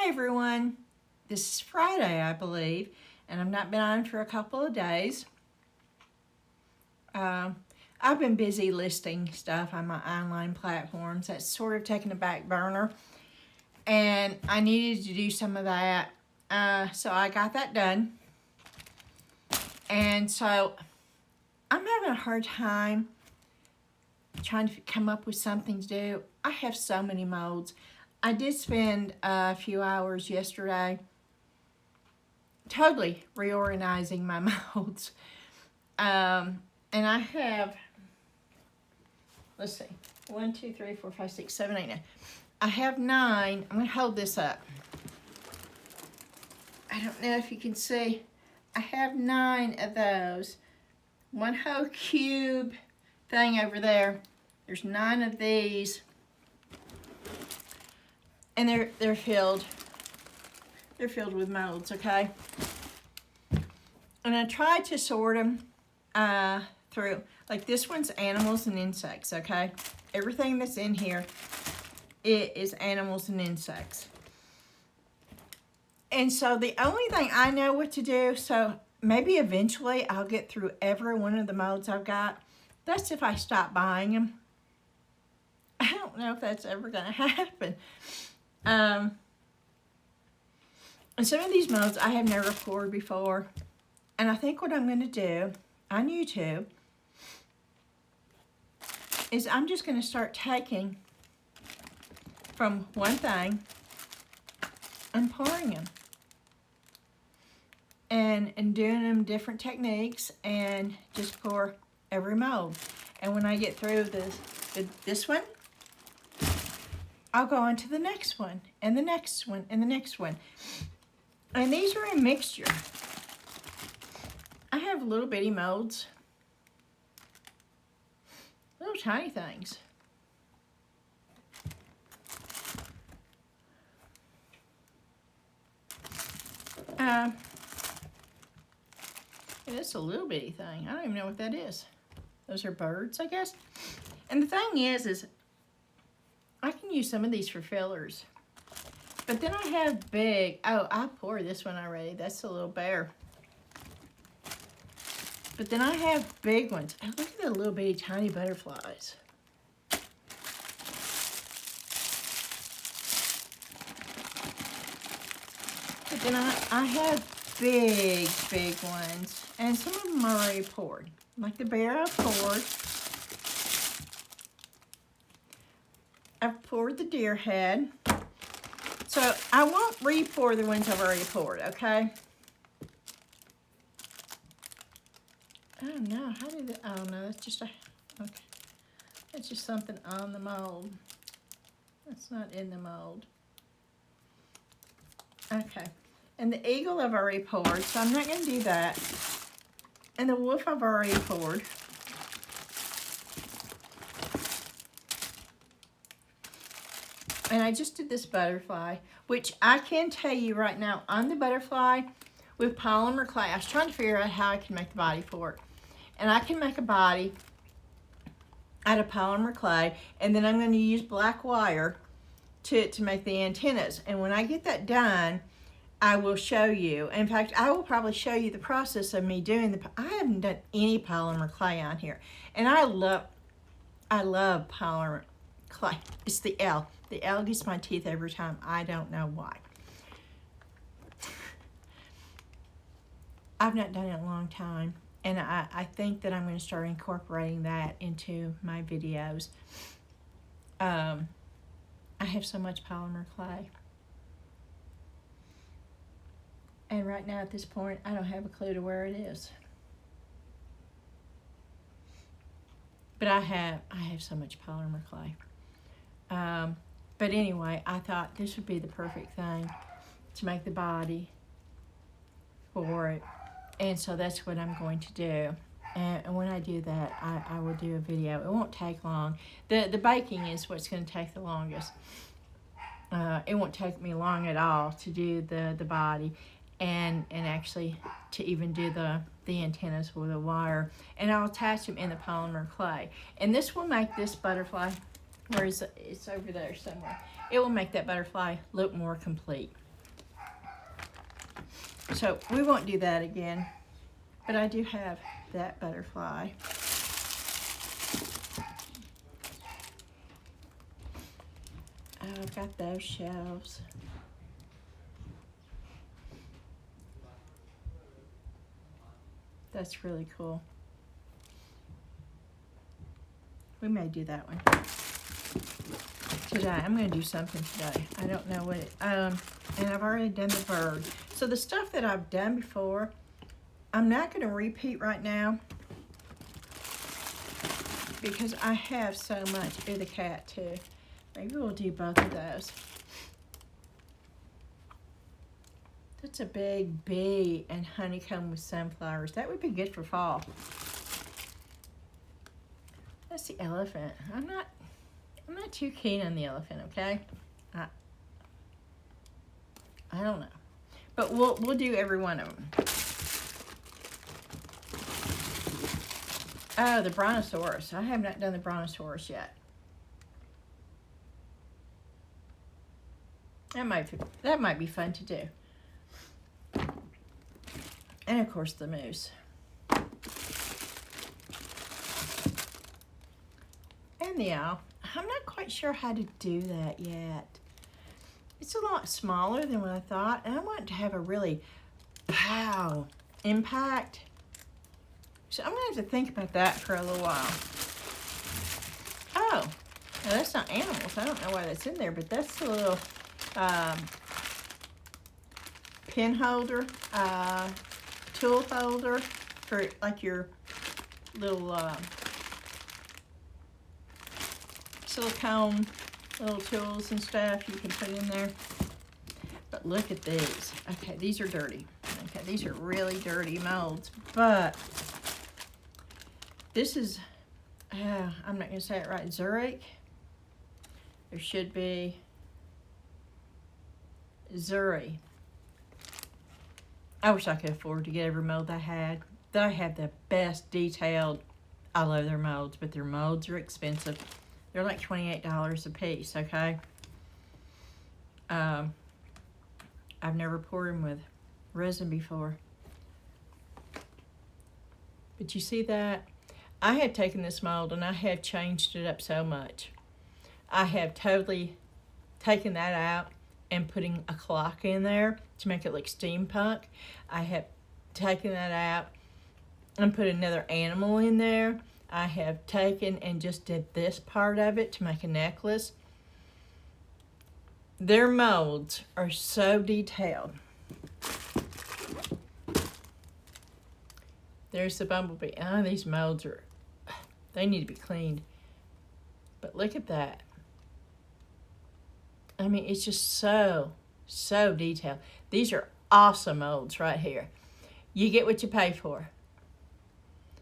Hi everyone, this is Friday I believe, and I've not been on for a couple of days. I've been busy listing stuff on my online platforms. That's sort of taken a back burner, and I needed to do some of that, so I got that done. And so I'm having a hard time trying to come up with something to do. I have so many molds. I did spend a few hours yesterday totally reorganizing my molds. And I have, let's see, 1, 2, 3, 4, 5, 6, 7, 8, 9. I have 9. I'm going to hold this up. I don't know if you can see. I have 9 of those. One whole cube thing over there. There's 9 of these. And they're filled. They're filled with molds, okay? And I tried to sort them through. Like this one's animals and insects, okay? Everything that's in here, it is animals and insects. And so the only thing I know what to do, so maybe eventually I'll get through every one of the molds I've got. That's if I stop buying them. I don't know if that's ever going to happen. And some of these molds I have never poured before. And I think what I'm going to do on YouTube is I'm just going to start taking from one thing and pouring them. And doing them different techniques and just pour every mold. And when I get through this one, I'll go on to the next one, and the next one, and the next one. And these are a mixture. I have little bitty molds. Little tiny things. It's a little bitty thing. I don't even know what that is. Those are birds, I guess. And the thing is I can use some of these for fillers. But then I have big, oh, I poured this one already. That's a little bear. But then I have big ones. Oh, look at the little bitty tiny butterflies. But then I have big ones. And some of them are already poured. Like the bear I poured. I've poured the deer head. So I won't re-pour the ones I've already poured, okay? Oh no, how did it, oh no, that's just a, okay. That's just something on the mold. That's not in the mold. Okay, and the eagle I've already poured, so I'm not gonna do that. And the wolf I've already poured. And I just did this butterfly, which I can tell you right now, on the butterfly with polymer clay, I was trying to figure out how I can make the body for it. And I can make a body out of polymer clay, and then I'm going to use black wire to make the antennas. And when I get that done, I will show you. In fact, I will probably show you the process of me doing I haven't done any polymer clay on here. And I love polymer clay. It's the L. The L gets my teeth every time. I don't know why. I've not done it in a long time. And I think that I'm going to start incorporating that into my videos. I have so much polymer clay. And right now at this point, I don't have a clue to where it is. But I have so much polymer clay. But anyway, I thought this would be the perfect thing to make the body for it. And so that's what I'm going to do. And when I do that, I will do a video. It won't take long. The baking is what's going to take the longest. It won't take me long at all to do the body and actually to even do the antennas with a wire. And I'll attach them in the polymer clay. And this will make this butterfly, where is it? It's over there somewhere. It will make that butterfly look more complete. So we won't do that again. But I do have that butterfly. Oh, I've got those shelves. That's really cool. We may do that one today. I'm going to do something today. I don't know what it, and I've already done the bird. So the stuff that I've done before, I'm not going to repeat right now because I have so much. Oh, the cat too. Maybe we'll do both of those. That's a big bee and honeycomb with sunflowers. That would be good for fall. That's the elephant. I'm not too keen on the elephant, okay? I don't know. But we'll do every one of them. Oh, the brontosaurus. I have not done the brontosaurus yet. That might be fun to do. And of course the moose. And the owl. I'm not quite sure how to do that yet. It's a lot smaller than what I thought, and I want to have a really pow impact. So I'm gonna have to think about that for a little while. Oh, now that's not animals. I don't know why that's in there, but that's a little pin holder, tool holder for like your little silicone little tools and stuff you can put in there. But look at these. Okay, these are dirty. Okay, these are really dirty molds, but this is, I'm not gonna say it right, Zurich. There should be Zuri. I wish I could afford to get every mold I had. They have the best detailed, I love their molds, but their molds are expensive. They're like $28 a piece, okay? I've never poured them with resin before. But you see that? I have taken this mold and I have changed it up so much. I have totally taken that out and putting a clock in there to make it look steampunk. I have taken that out and put another animal in there. I have taken and just did this part of it to make a necklace. Their molds are so detailed. There's the bumblebee. Oh, these molds are, they need to be cleaned. But look at that. I mean, it's just so detailed. These are awesome molds right here. You get what you pay for.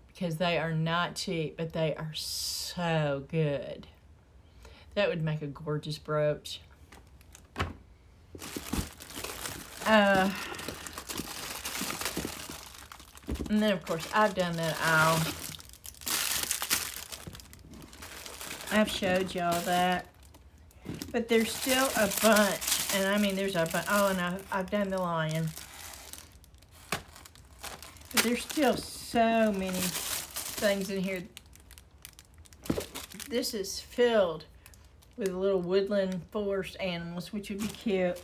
Because they are not cheap, but they are so good. That would make a gorgeous brooch. And then, of course, I've done that owl. I've showed y'all that. But there's still a bunch. And I mean, there's a bunch. Oh, and I've done the lion. But there's still so many things in here. This is filled with little woodland forest animals, which would be cute.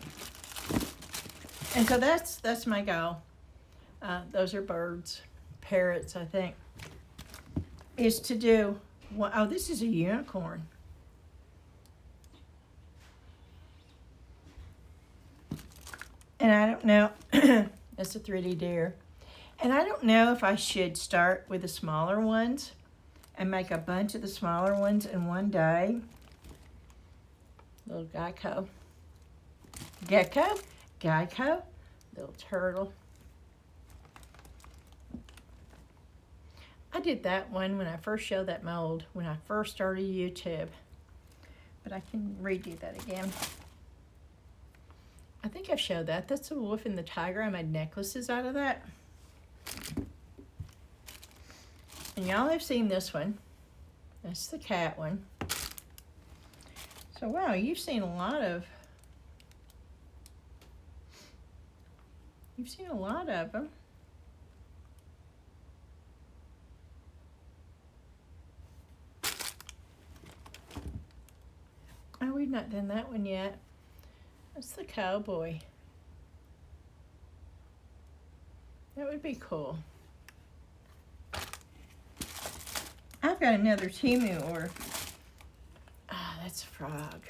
And so that's my goal. Those are birds, parrots, I think. Is to do, oh, this is a unicorn. And I don't know, that's a 3D deer. And I don't know if I should start with the smaller ones and make a bunch of the smaller ones in one day. Little gecko. Gecko, little turtle. I did that one when I first showed that mold, when I first started YouTube. But I can redo that again. I think I've showed that. That's the wolf and the tiger. I made necklaces out of that. And y'all have seen this one. That's the cat one. So, wow, you've seen a lot of You've seen a lot of them. Oh, we've not done that one yet. That's the cowboy. That would be cool. I've got another Temu order. Ah, that's a frog.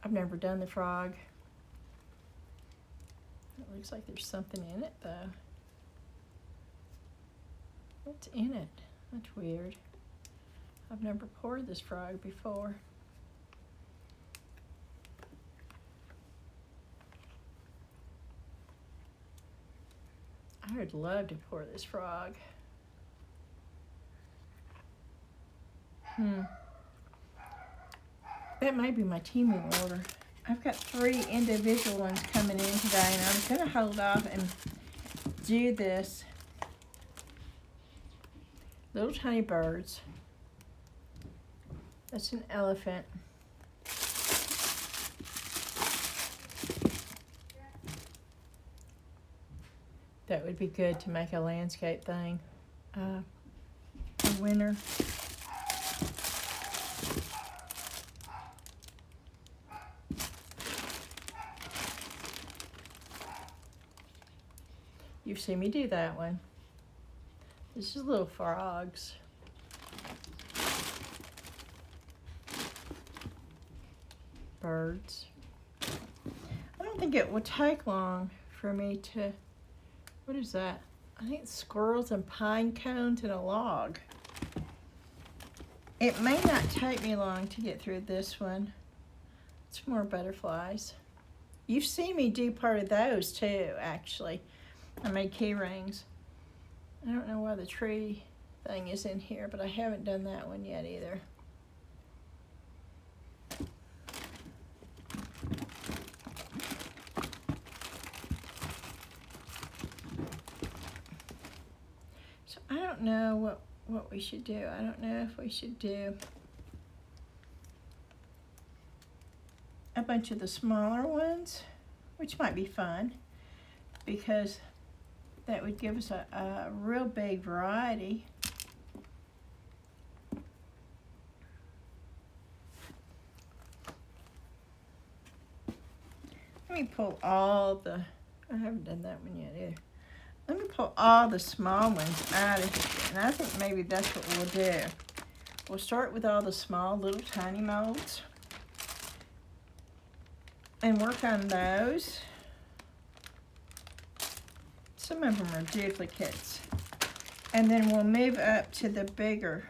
I've never done the frog. It looks like there's something in it though. What's in it? That's weird. I've never poured this frog before. I would love to pour this frog. That might be my Temu order. I've got 3 individual ones coming in today, and I'm going to hold off and do this. Little tiny birds. That's an elephant. That would be good to make a landscape thing. For winter. You've seen me do that one. This is little frogs. Birds. I don't think it will take long for me to, what is that? I think it's squirrels and pine cones and a log. It may not take me long to get through this one. It's more butterflies. You've seen me do part of those too, actually. I made key rings. I don't know why the tree thing is in here, but I haven't done that one yet either. So I don't know what we should do. I don't know if we should do a bunch of the smaller ones, which might be fun because that would give us a real big variety. Let me pull all the, I haven't done that one yet either. Let me pull all the small ones out of here, and I think maybe that's what we'll do. We'll start with all the small little tiny molds and work on those. Some of them are duplicates. And then we'll move up to the bigger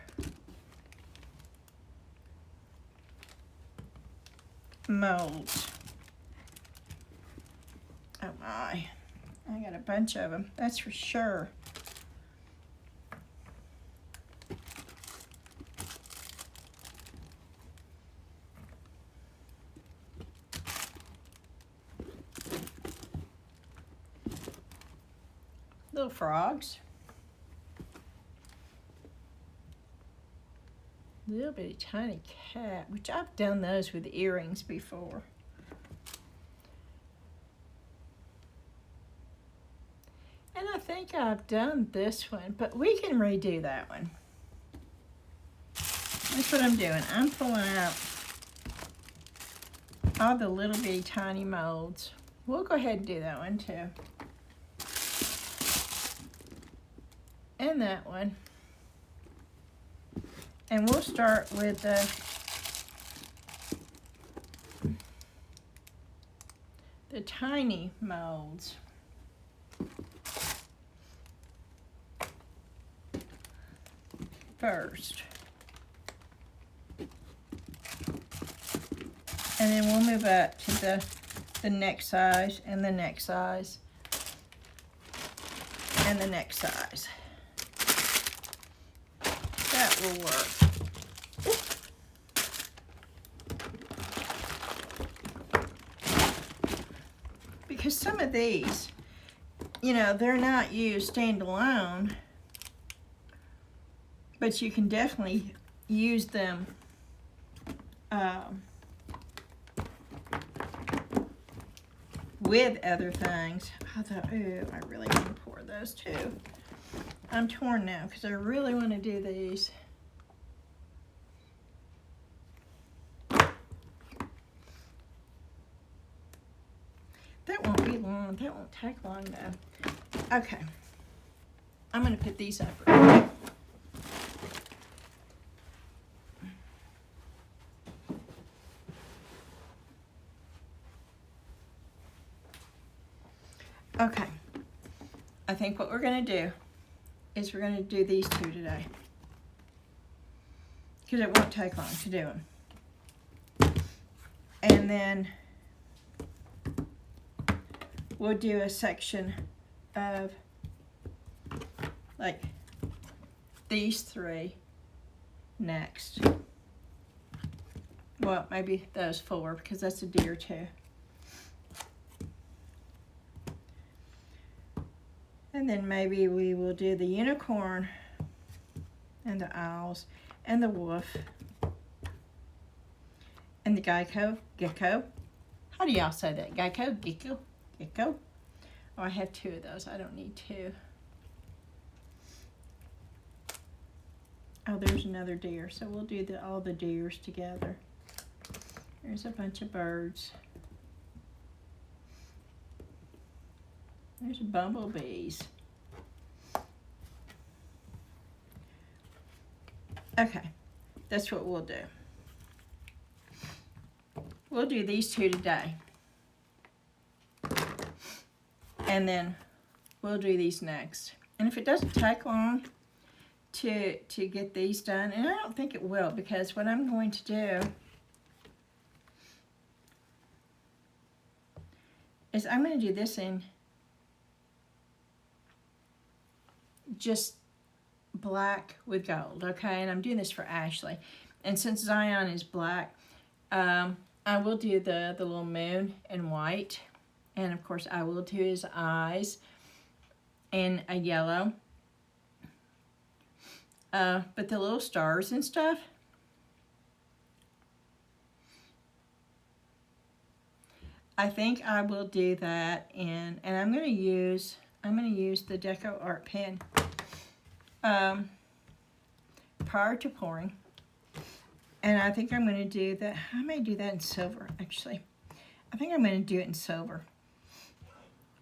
molds. Oh my, I got a bunch of them, that's for sure. Little frogs. Little bitty tiny cat, which I've done those with earrings before. And I think I've done this one, but we can redo that one. That's what I'm doing. I'm pulling out all the little bitty tiny molds. We'll go ahead and do that one too. And that one. And we'll start with the tiny molds. First. And then we'll move up to the next size and the next size and the next size. That will work. Because some of these, you know, they're not used standalone, but you can definitely use them with other things. I thought, ooh, I really want to pour those too. I'm torn now because I really want to do these. That won't be long. That won't take long though. Okay. I'm going to put these up. Okay. I think what we're going to do is we're going to do these two today. Because it won't take long to do them. And then we'll do a section of like these three next. Well, maybe those four because that's a deer too. And then maybe we will do the unicorn and the owls and the wolf and the gecko. How do y'all say that? Gecko? Oh, I have two of those. I don't need two. Oh, there's another deer. So we'll do all the deers together. There's a bunch of birds. There's bumblebees. Okay, that's what we'll do. We'll do these two today. And then we'll do these next. And if it doesn't take long to get these done, and I don't think it will, because what I'm going to do is I'm going to do this in just black with gold, okay? And I'm doing this for Ashley. And since Zion is black, I will do the little moon in white. And of course, I will do his eyes in a yellow. But the little stars and stuff, I think I will do that in, and I'm gonna use the Deco Art pen prior to pouring. And I think I'm gonna do that, I may do that in silver actually. I think I'm gonna do it in silver.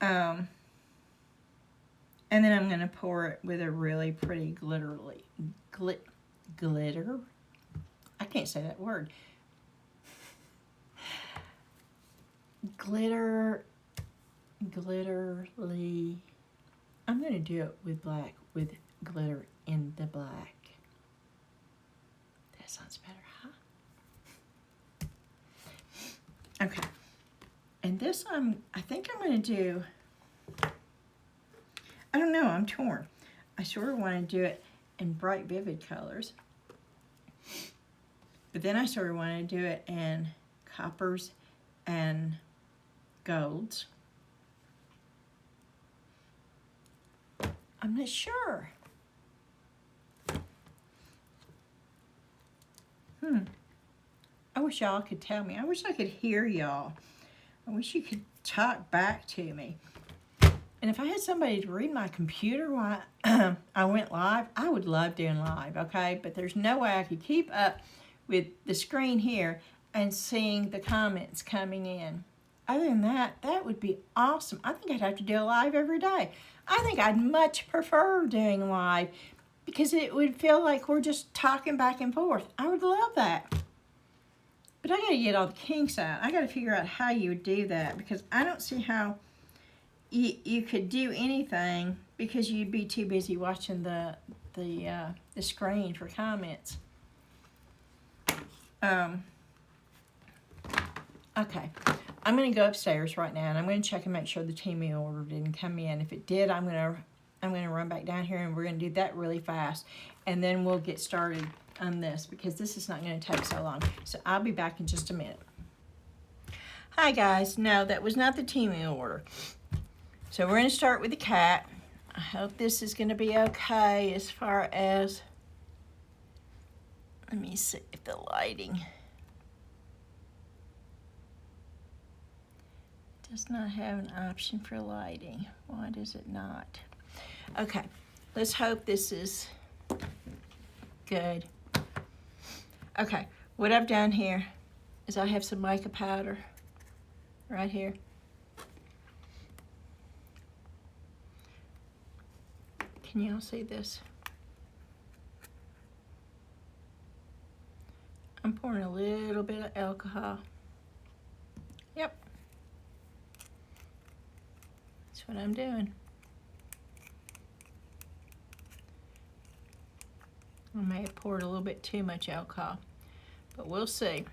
And then I'm gonna pour it with a really pretty glitter. I can't say that word. Glitterly. I'm gonna do it with black, with glitter in the black. That sounds better, huh? Okay. And this I think I'm gonna do, I don't know, I'm torn. I sort of want to do it in bright, vivid colors. But then I sort of want to do it in coppers and golds. I'm not sure. I wish y'all could tell me. I wish I could hear y'all. I wish you could talk back to me. And if I had somebody to read my computer while I went live, I would love doing live, okay? But there's no way I could keep up with the screen here and seeing the comments coming in. Other than that, that would be awesome. I think I'd have to do a live every day. I think I'd much prefer doing live because it would feel like we're just talking back and forth. I would love that. But I gotta get all the kinks out. I gotta figure out how you would do that because I don't see how you could do anything because you'd be too busy watching the screen for comments. Okay, I'm gonna go upstairs right now and I'm gonna check and make sure the Temu order didn't come in. If it did, I'm gonna run back down here and we're gonna do that really fast, and then we'll get started on this because this is not gonna take so long. So I'll be back in just a minute. Hi guys, no, that was not the Temu order. So we're going to start with the cat. I hope this is going to be okay as far as, let me see if the lighting does not have an option for lighting. Why does it not? Okay, let's hope this is good. Okay, what I've done here is I have some mica powder right here. Can y'all see this? I'm pouring a little bit of alcohol. Yep. That's what I'm doing. I may have poured a little bit too much alcohol, but we'll see.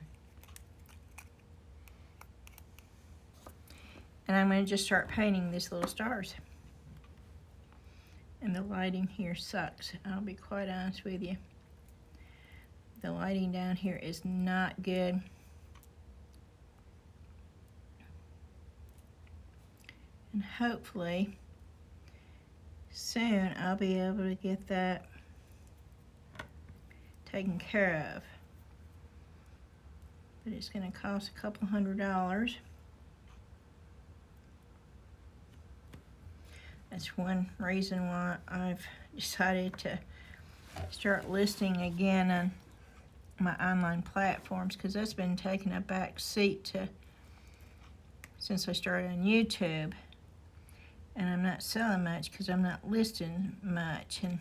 And I'm going to just start painting these little stars. And the lighting here sucks. I'll be quite honest with you. The lighting down here is not good. And hopefully soon I'll be able to get that taken care of. But it's going to cost a couple $100. That's one reason why I've decided to start listing again on my online platforms, because that's been taking a back seat to since I started on YouTube, and I'm not selling much because I'm not listing much. And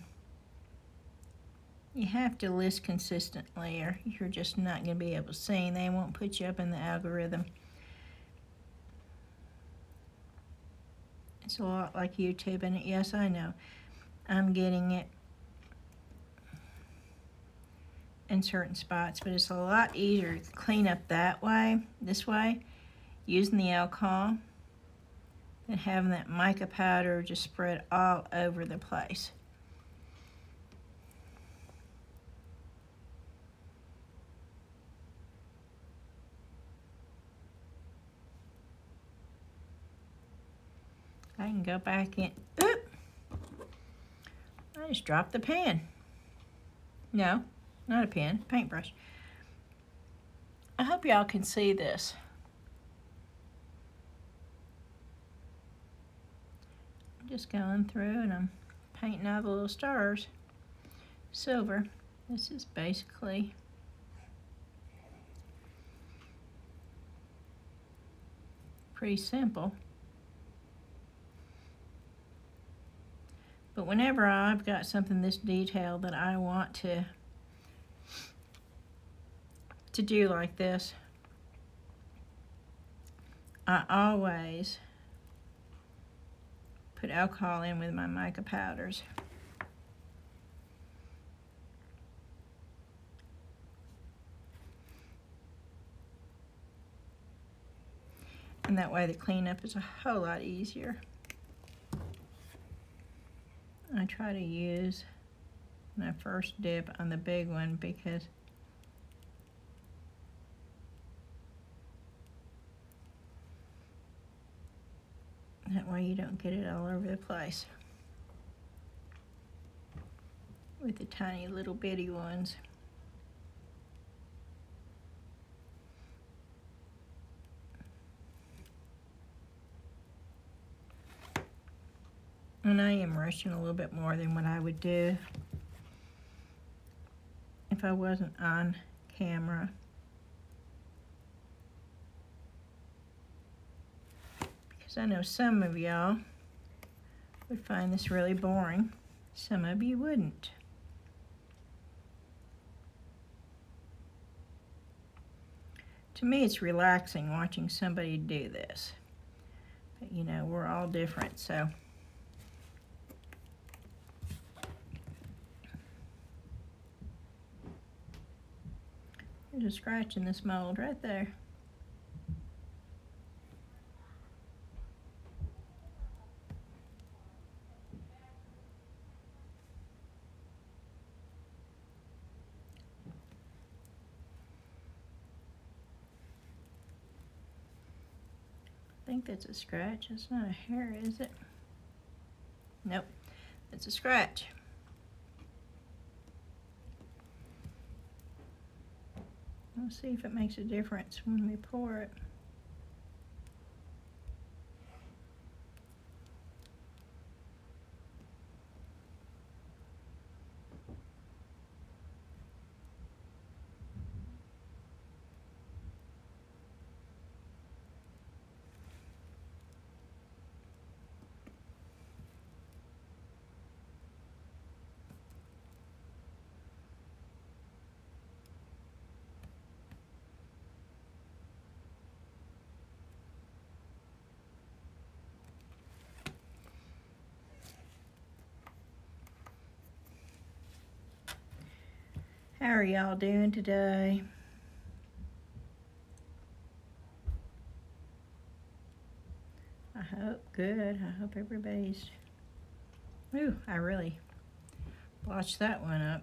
you have to list consistently or you're just not going to be able to see. They won't put you up in the algorithm. It's a lot like YouTube, and yes, I know I'm getting it in certain spots, but it's a lot easier to clean up that way, this way, using the alcohol, than having that mica powder just spread all over the place. I can go back in. Oop! I just dropped the pen. No, not a pen, paintbrush. I hope y'all can see this. I'm just going through and I'm painting all the little stars silver. This is basically pretty simple. But whenever I've got something this detailed that I want to do like this, I always put alcohol in with my mica powders. And that way the cleanup is a whole lot easier. I try to use my first dip on the big one because that way you don't get it all over the place with the tiny little bitty ones. And I am rushing a little bit more than what I would do if I wasn't on camera. Because I know some of y'all would find this really boring. Some of you wouldn't. To me, it's relaxing watching somebody do this. But you know, we're all different, so. There's a scratch in this mold right there. I think that's a scratch. It's not a hair, is it? Nope, it's a scratch. We'll see if it makes a difference when we pour it. How are y'all doing today? I hope good. I hope everybody's... Ooh, I really blotched that one up.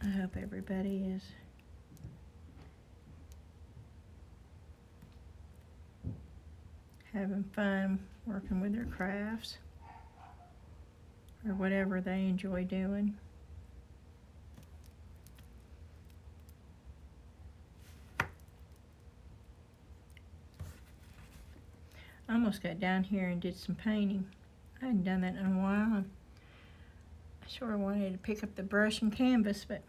I hope everybody is having fun working with their crafts or whatever they enjoy doing. I almost got down here and did some painting. I hadn't done that in a while. I sort of wanted to pick up the brush and canvas, but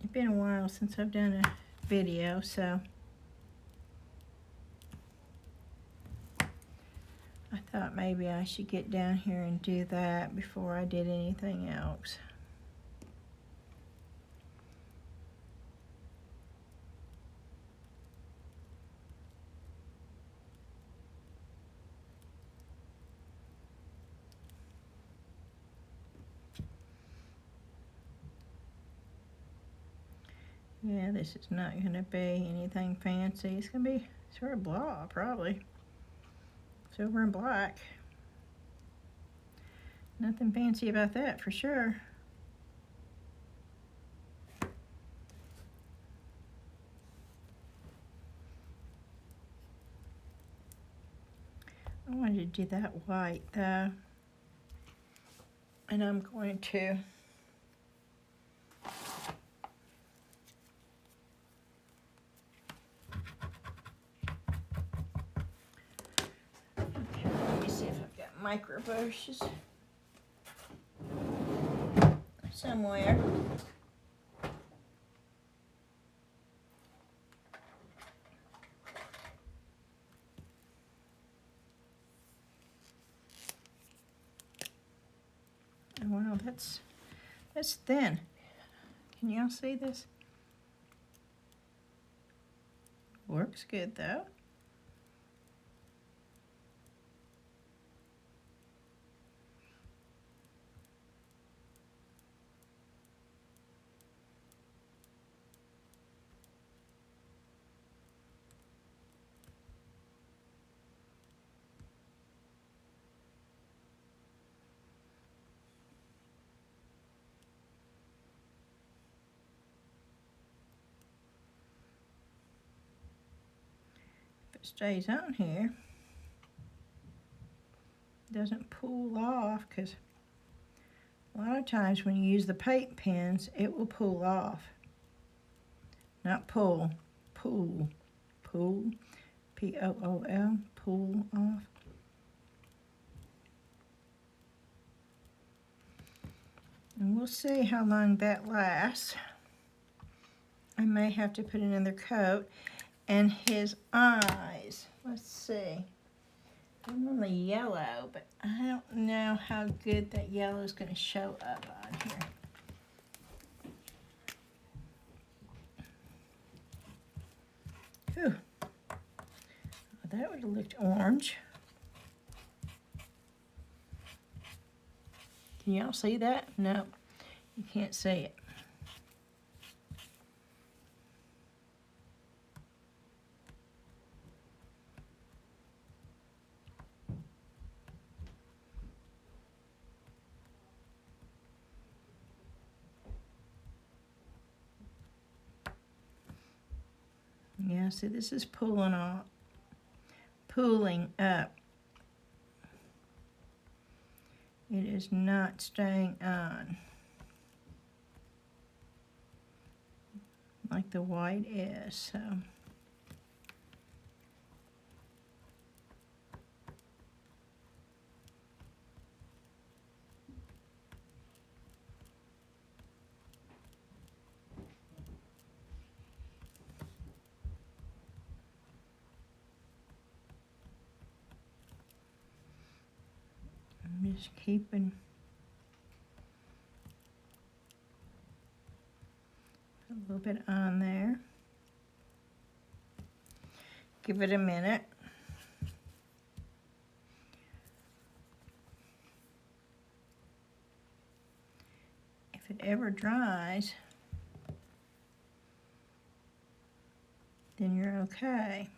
it's been a while since I've done a video, so I thought maybe I should get down here and do that before I did anything else. Yeah, this is not going to be anything fancy. It's going to be sort of blah, probably. Silver and black. Nothing fancy about that for sure. I wanted to do that white though. And I'm going to let me see if I've got micro brushes somewhere. Wow, that's thin. Can y'all see this? Works good though. Stays on here, doesn't pull off, because a lot of times when you use the paint pens it will pull off. Not pull, pull, pull, P-O-O-L, pull off. And we'll see how long that lasts. I may have to put another coat. And his eyes, let's see. I'm on the yellow, but I don't know how good that yellow is going to show up on here. Whew. Well, that would have looked orange. Can y'all see that? No, you can't see it. Yeah, see, this is pulling up. It is not staying on like the white is, so. I'm just keeping a little bit on there. Give it a minute. ever dries, then you're okay.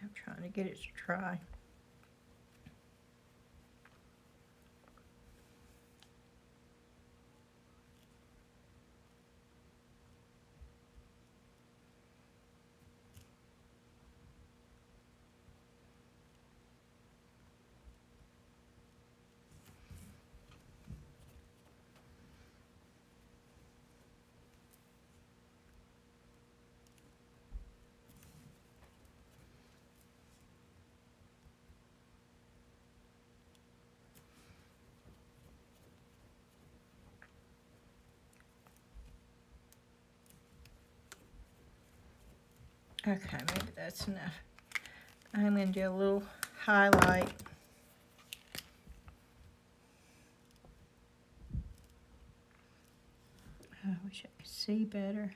I'm trying to get it to dry. Okay, maybe that's enough. I'm going to do a little highlight. I wish I could see better.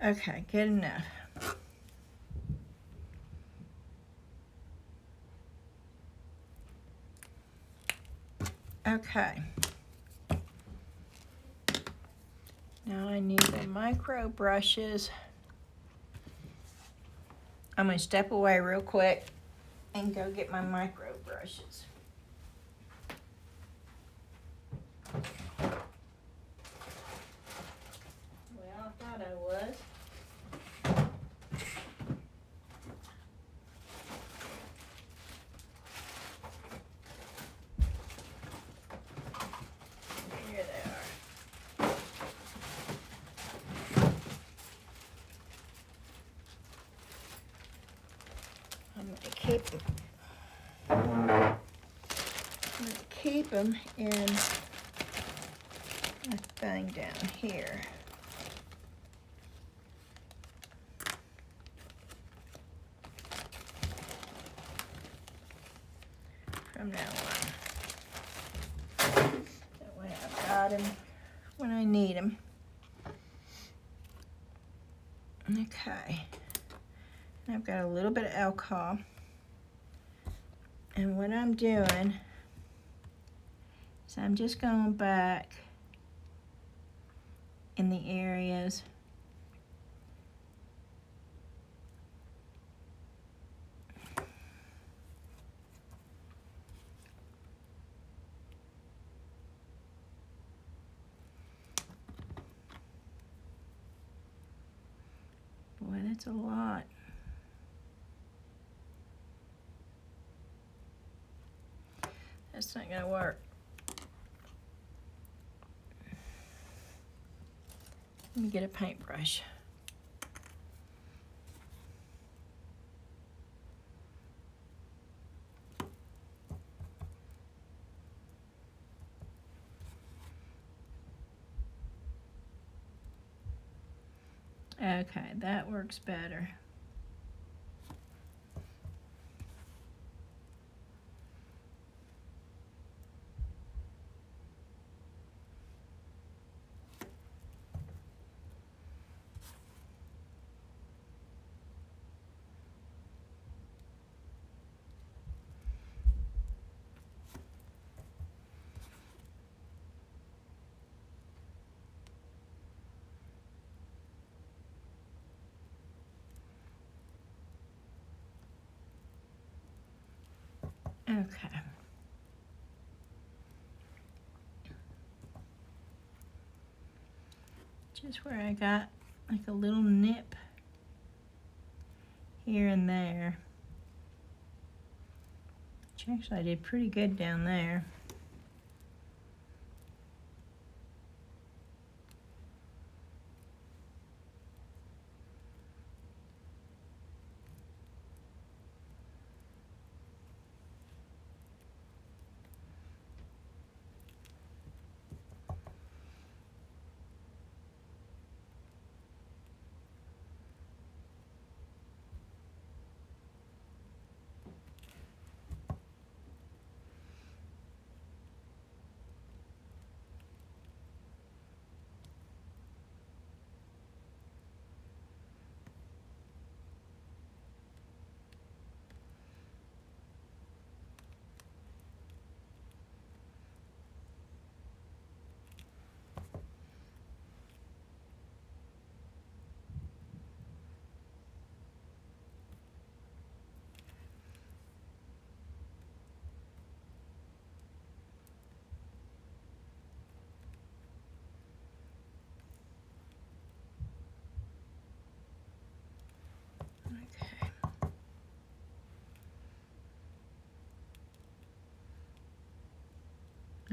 Okay, good enough. Okay. Now I need the micro brushes. I'm going to step away real quick and go get my micro brushes. Well, I thought I was. Here they are. I'm going to keep them. I'm going to keep them in a thing down here. From now on. That way I've got them when I need them. Okay. I've got a little bit of alcohol. And what I'm doing is I'm just going back in the areas boy, that's a lot. That's not gonna work. Let me get a paintbrush. Okay, that works better. Okay. Just where I got like a little nip here and there. Which actually I did pretty good down there.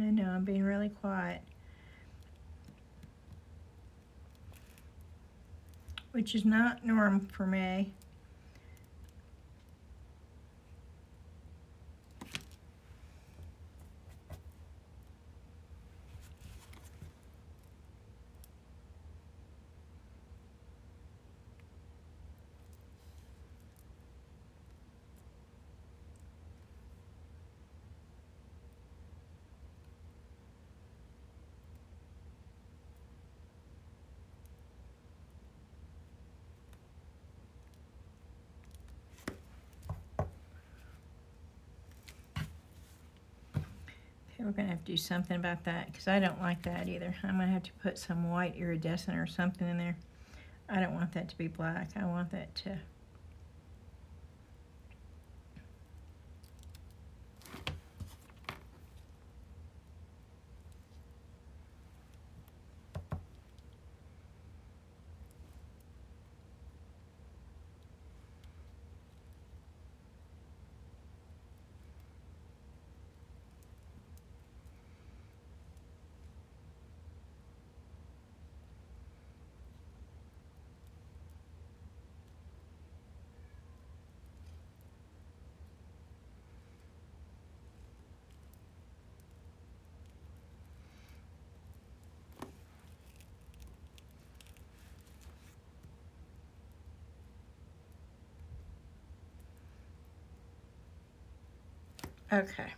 I know, I'm being really quiet. Which is not normal for me. Okay, we're gonna have to do something about that because I don't like that either. I'm gonna have to put some white iridescent or something in there. I don't want that to be black. I want that to... Okay.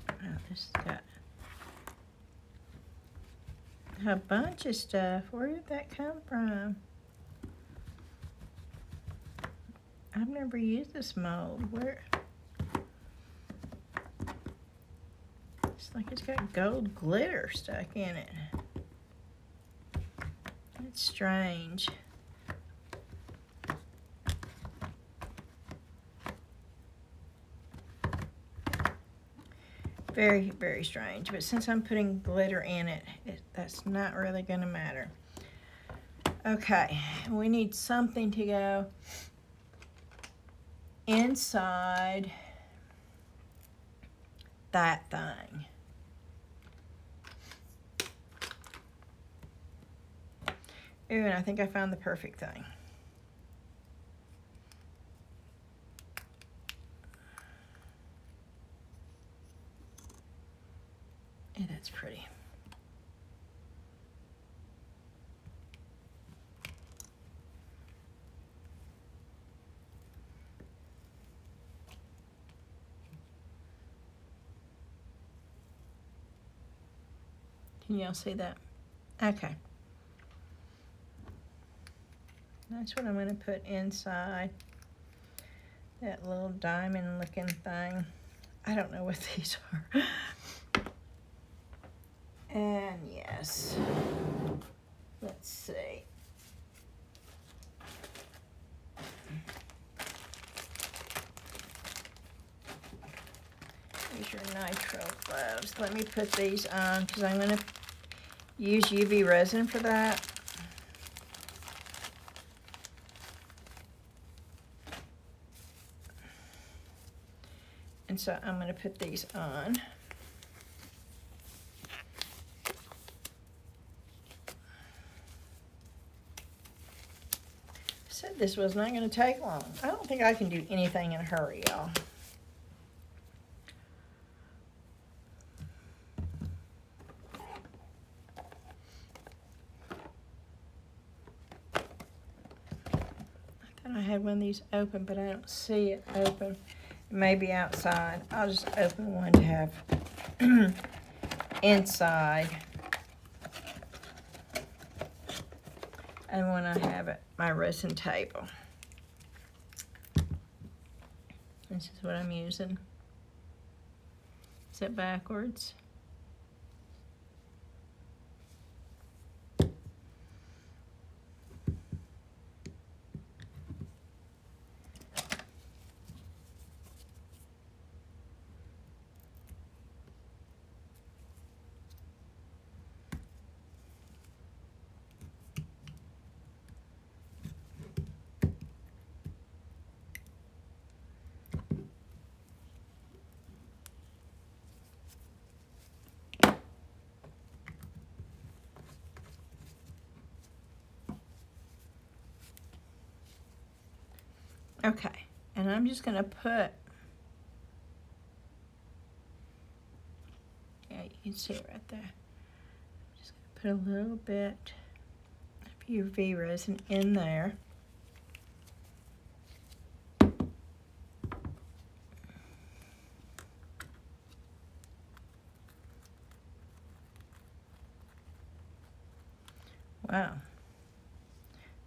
Oh, this has got a bunch of stuff. Where did that come from? I've never used this mold. Where? It's like it's got gold glitter stuck in it. That's strange. Very, very strange. But since I'm putting glitter in it, that's not really going to matter. Okay, we need something to go inside that thing. Ooh, and I think I found the perfect thing. Yeah, that's pretty. Can y'all see that? Okay. That's what I'm going to put inside that little diamond looking thing. I don't know what these are. And yes, let's see. Here's your nitro gloves. Let me put these on because I'm going to use UV resin for that. And so I'm going to put these on. I said this was not going to take long. I don't think I can do anything in a hurry, y'all. I had one of these open, but I don't see it open. It may be outside. I'll just open one to have inside. And when I have it, my resin table. This is what I'm using. Is it backwards? Okay, and I'm just gonna put, yeah, you can see it right there. I'm just gonna put a little bit of UV resin in there. Wow,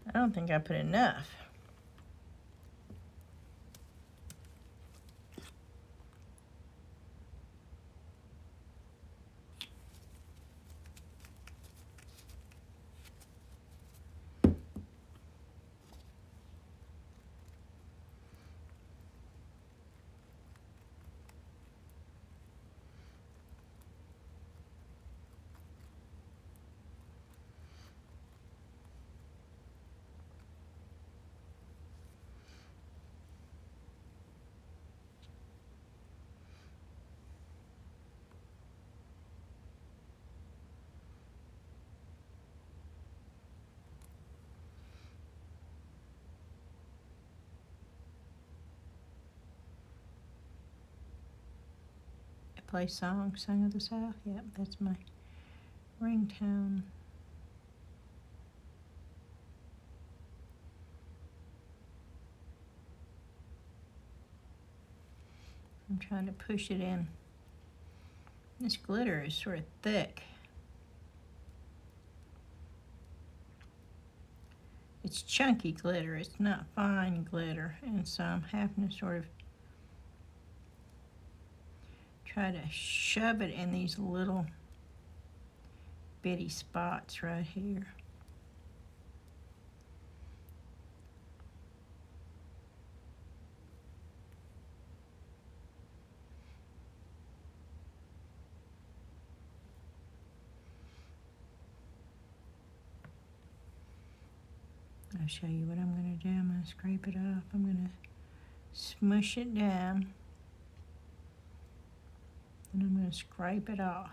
I don't think I put enough. Play song of the South. Yep, that's my ringtone. I'm trying to push it in. This glitter is sort of thick. It's chunky glitter, it's not fine glitter, and so I'm having to sort of try to shove it in these little bitty spots right here. I'll show you what I'm going to do. I'm going to scrape it off. I'm going to smush it down. And I'm going to scrape it off.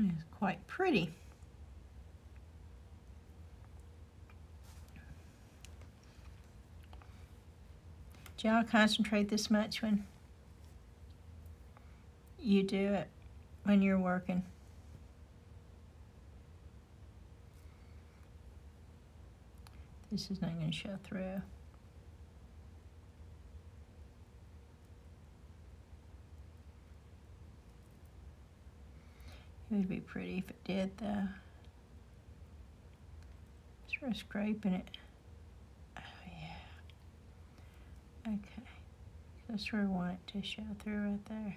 That is quite pretty. Do y'all concentrate this much when you do it, when you're working? This is not going to show through. It would be pretty if it did, though. Sort of scraping it. Oh, yeah. Okay. So I sort of want it to show through right there.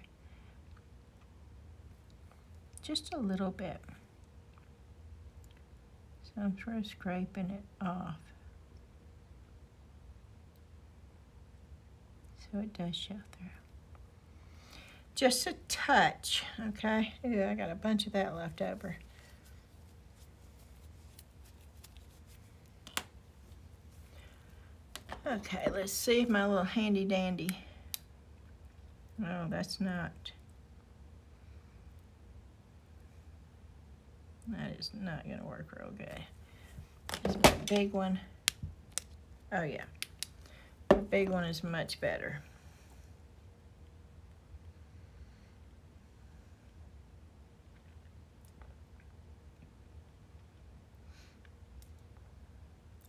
Just a little bit. So I'm sort of scraping it off. So it does show through. Just a touch, okay? Ooh, I got a bunch of that left over. Okay, let's see my little handy dandy. Oh, that's not. That is not gonna work real good. This big one. Oh yeah, the big one is much better.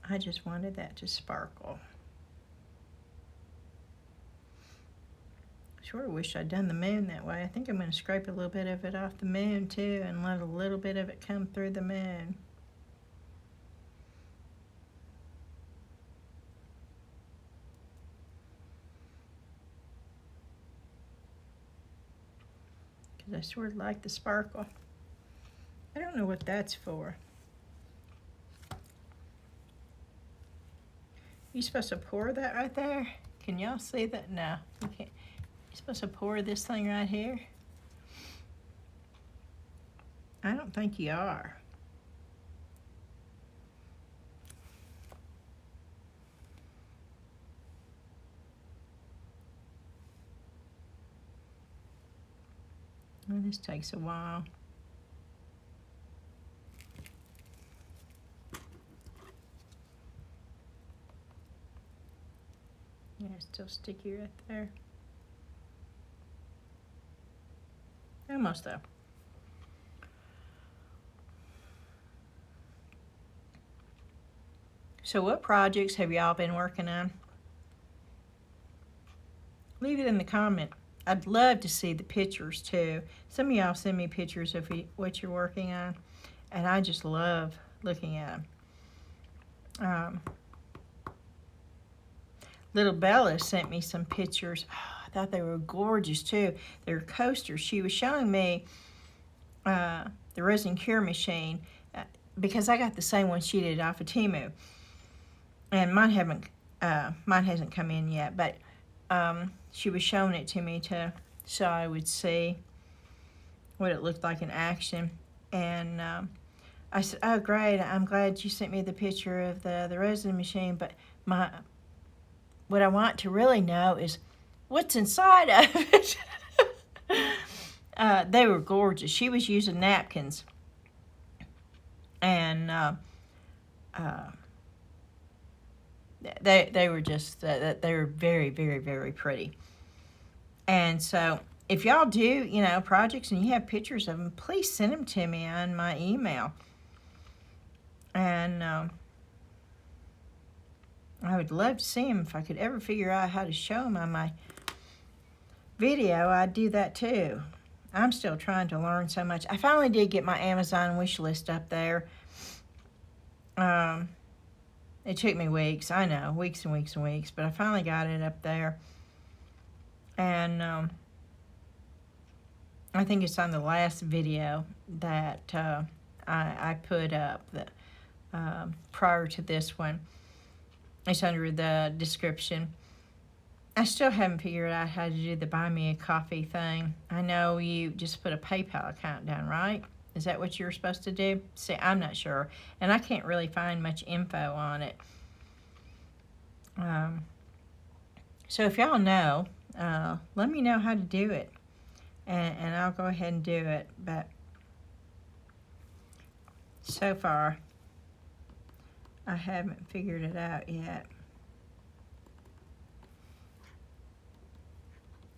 I just wanted that to sparkle. Sure wish I'd done the moon that way. I think I'm going to scrape a little bit of it off the moon too and let a little bit of it come through the moon. Because I sort of like the sparkle. I don't know what that's for. You supposed to pour that right there? Can y'all see that? No, you can't. You're supposed to pour this thing right here? I don't think you are. Well, this takes a while. Yeah, it's still sticky right there. Almost though. So what projects have y'all been working on? Leave it in the comment. I'd love to see the pictures too. Some of y'all send me pictures of what you're working on, and I just love looking at them. Little Bella sent me some pictures. Oh, I thought they were gorgeous too. They were coasters. She was showing me the resin cure machine because I got the same one she did off of Temu, and mine hasn't come in yet. But she was showing it to me so I would see what it looked like in action. And I said, "Oh, great! I'm glad you sent me the picture of the resin machine, but what I want to really know is what's inside of it." They were gorgeous. She was using napkins, and they were just they were very, very, very pretty. And so if y'all do projects and you have pictures of them, please send them to me on my email. And I would love to see them. If I could ever figure out how to show them on my video, I'd do that too. I'm still trying to learn so much. I finally did get my Amazon wish list up there. It took me weeks, I know, weeks and weeks and weeks, but I finally got it up there. And I think it's on the last video that I put up prior to this one. It's under the description. I still haven't figured out how to do the buy me a coffee thing. I know you just put a PayPal account down, right? Is that what you're supposed to do? See, I'm not sure. And I can't really find much info on it. So if y'all know, let me know how to do it. And I'll go ahead and do it. But So far, I haven't figured it out yet.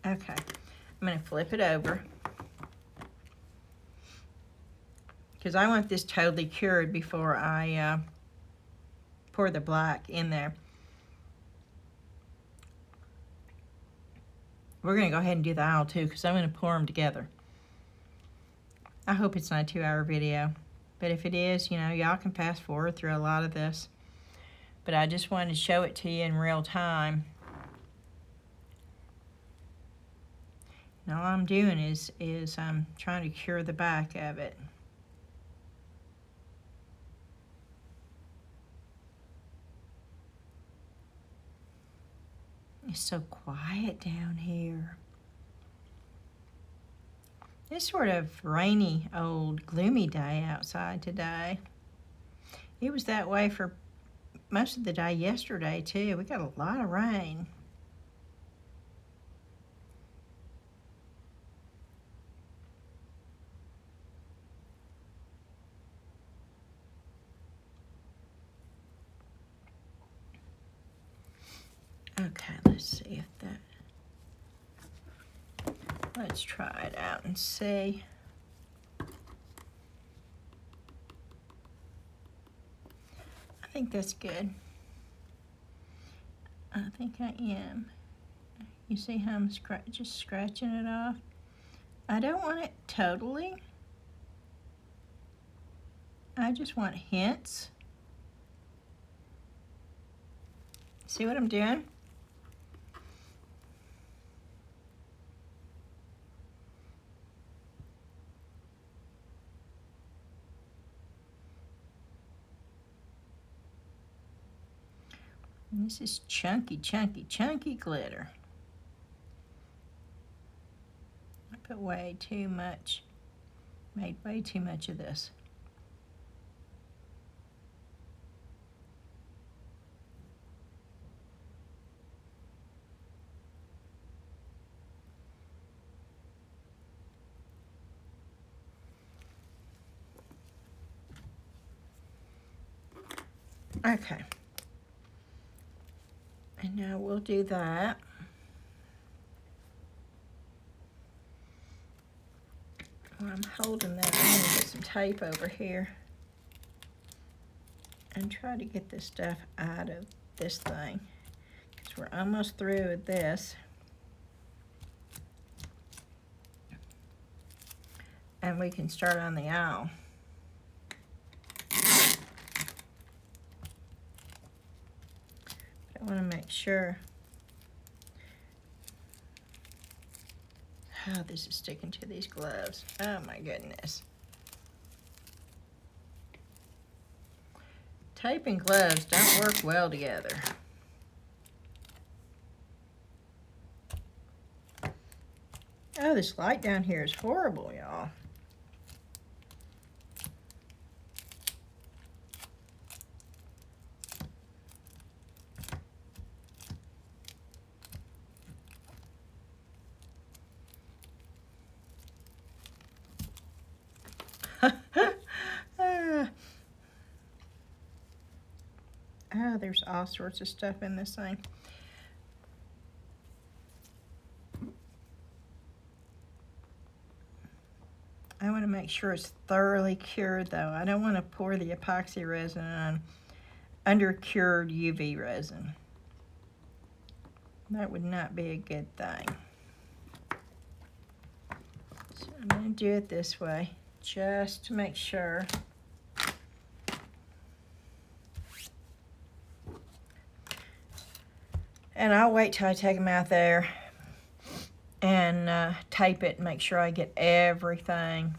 Okay, I'm going to flip it over because I want this totally cured before I pour the black in there. We're going to go ahead and do the aisle too because I'm going to pour them together. I hope it's not a 2-hour video, but if it is, you know, y'all can fast forward through a lot of this. But I just wanted to show it to you in real time. And all I'm doing is I'm trying to cure the back of it. It's so quiet down here. It's sort of rainy, old, gloomy day outside today. It was that way for most of the day yesterday too. We got a lot of rain. Okay, let's see if that, let's try it out and see. I think that's good. I think I am. You see how I'm just scratching it off? I don't want it totally. I just want hints. See what I'm doing? And this is chunky, chunky, chunky glitter. I put way too much, made way too much of this. Okay. And now we'll do that. While I'm holding that, I'm going to get some tape over here and try to get this stuff out of this thing because we're almost through with this. And we can start on the aisle. I want to make sure. Oh, this is sticking to these gloves. Oh my goodness. Tape and gloves don't work well together. Oh, this light down here is horrible, y'all. Oh, there's all sorts of stuff in this thing. I want to make sure it's thoroughly cured though. I don't want to pour the epoxy resin on under-cured UV resin. That would not be a good thing. So I'm going to do it this way just to make sure. And I'll wait till I take them out there and tape it and make sure I get everything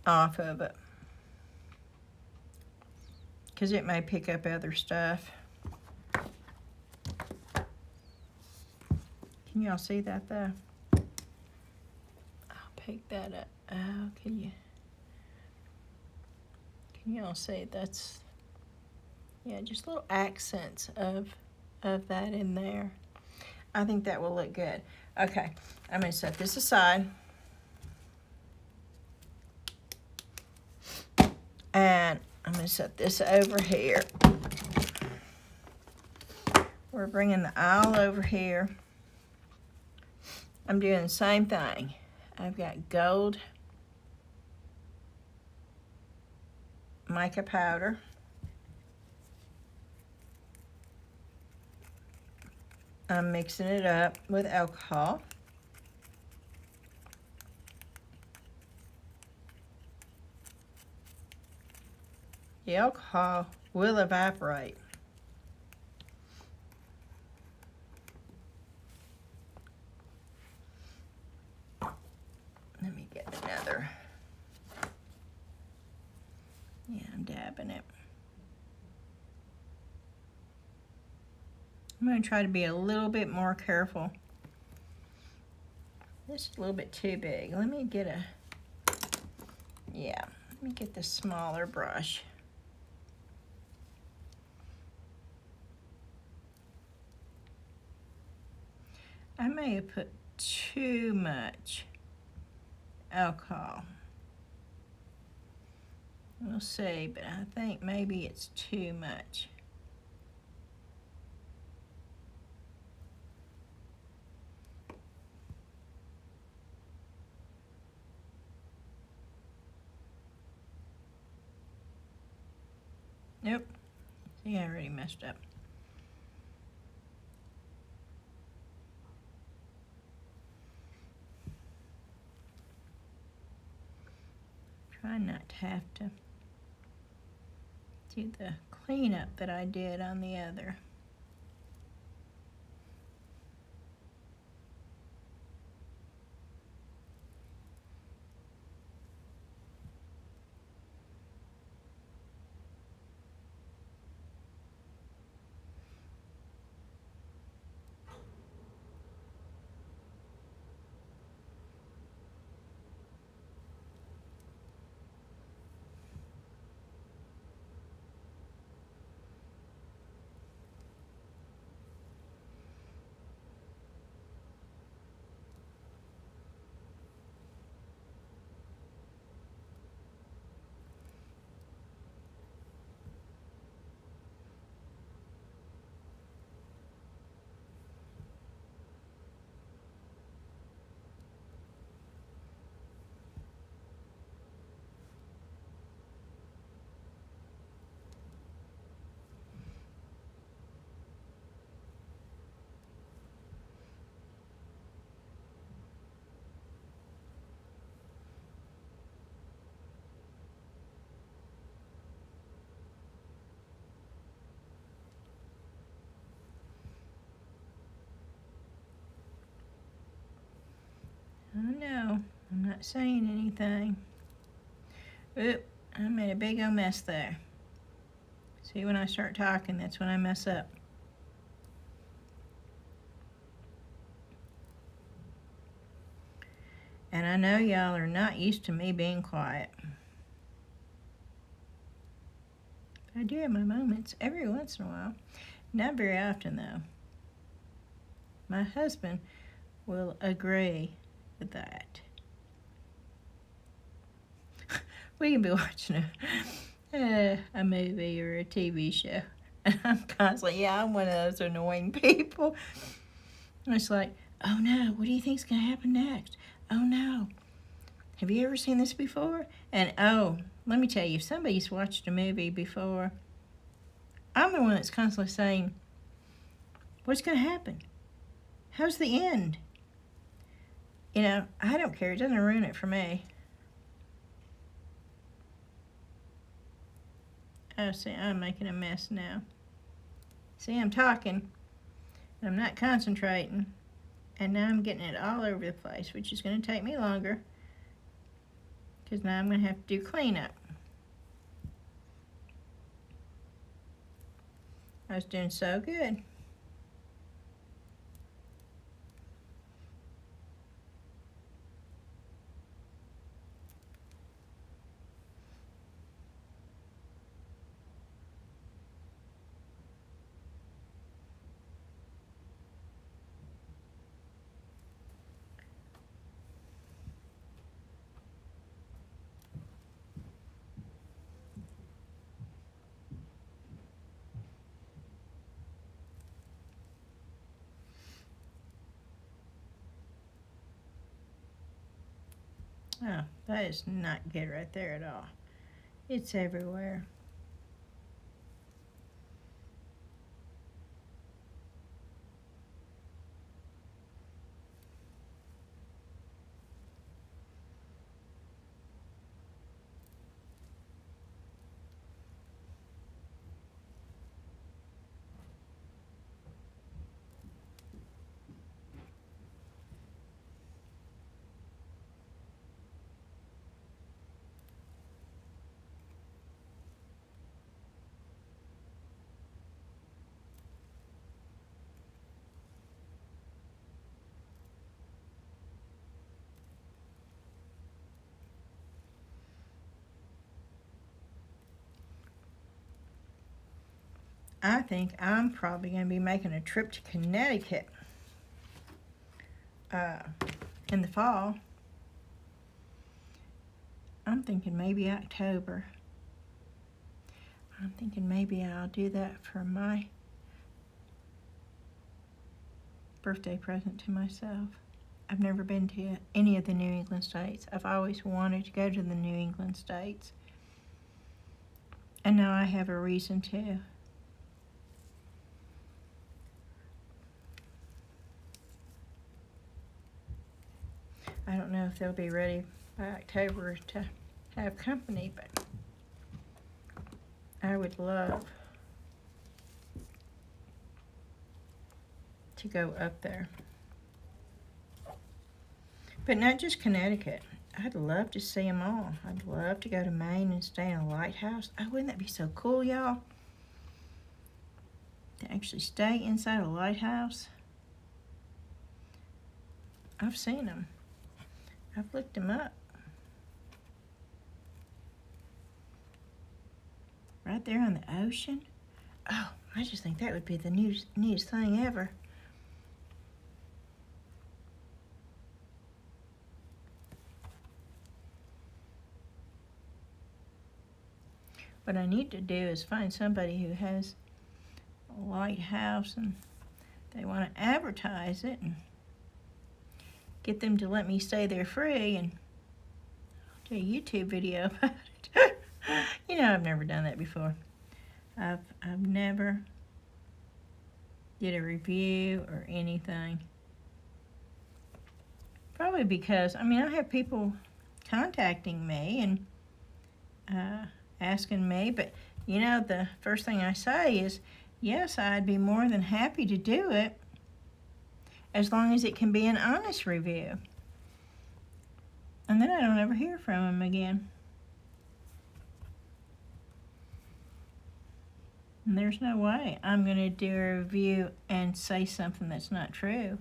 off of it. Because it may pick up other stuff. Can y'all see that though? I'll pick that up. Oh, can y'all see that's... Yeah, just little accents of that in there. I think that will look good. Okay, I'm going to set this aside. I'm going to set this over here. We're bringing the aisle over here. I'm doing the same thing. I've got gold mica powder. I'm mixing it up with alcohol. The alcohol will evaporate. Let me get another. Yeah, I'm dabbing it. I'm going to try to be a little bit more careful. This is a little bit too big. Let me get let me get the smaller brush. I may have put too much alcohol. We'll see, but I think maybe it's too much. Nope. See, I already messed up. Try not to have to do the cleanup that I did on the other. Oh no, I'm not saying anything. Oop, I made a big old mess there. See, when I start talking, that's when I mess up. And I know y'all are not used to me being quiet. I do have my moments every once in a while. Not very often, though. My husband will agree with that. We can be watching a movie or a TV show, and I'm constantly, I'm one of those annoying people. And it's like, oh no, what do you think's gonna happen next? Oh no, have you ever seen this before? And oh, let me tell you, if somebody's watched a movie before, I'm the one that's constantly saying, what's gonna happen? How's the end? You know, I don't care, it doesn't ruin it for me. Oh, see, I'm making a mess now. See, I'm talking, and I'm not concentrating, and now I'm getting it all over the place, which is going to take me longer, because now I'm going to have to do cleanup. I was doing so good. Oh, that is not good right there at all. It's everywhere. I think I'm probably going to be making a trip to Connecticut in the fall. I'm thinking maybe October. I'm thinking maybe I'll do that for my birthday present to myself. I've never been to any of the New England states. I've always wanted to go to the New England states. And now I have a reason to. I don't know if they'll be ready by October to have company, but I would love to go up there. But not just Connecticut. I'd love to see them all. I'd love to go to Maine and stay in a lighthouse. Oh, wouldn't that be so cool, y'all? To actually stay inside a lighthouse. I've seen them. I've looked them up. Right there on the ocean. Oh, I just think that would be the neatest thing ever. What I need to do is find somebody who has a lighthouse and they want to advertise it and get them to let me stay there free and do a YouTube video about it. You know, I've never done that before. I've never did a review or anything. Probably because, I mean, I have people contacting me and asking me, but you know, the first thing I say is, yes, I'd be more than happy to do it as long as it can be an honest review. And then I don't ever hear from them again. And there's no way I'm going to do a review and say something that's not true.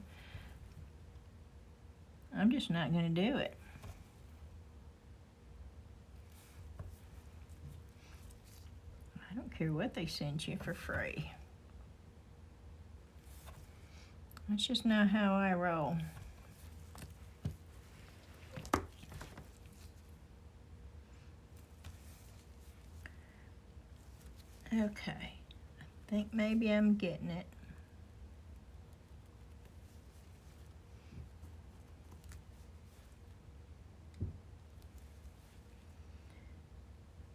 I'm just not going to do it. I don't care what they send you for free. That's just not how I roll. Okay, I think maybe I'm getting it.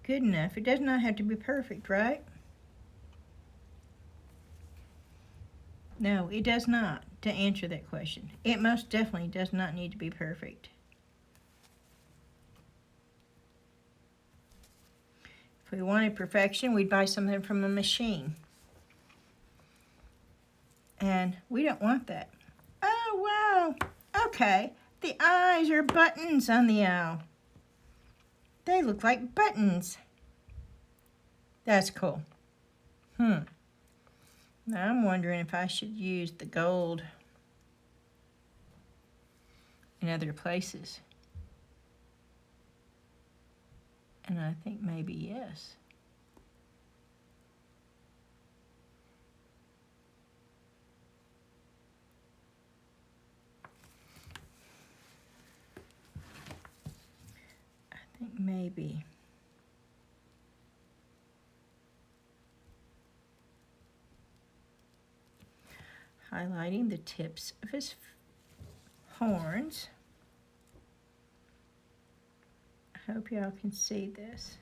Good enough. It does not have to be perfect, right? No, it does not, to answer that question. It most definitely does not need to be perfect. If we wanted perfection, we'd buy something from a machine. And we don't want that. Oh, wow. Okay, the eyes are buttons on the owl. They look like buttons. That's cool. Now I'm wondering if I should use the gold in other places. And I think maybe yes. I think maybe. Highlighting the tips of his horns. I hope y'all can see this.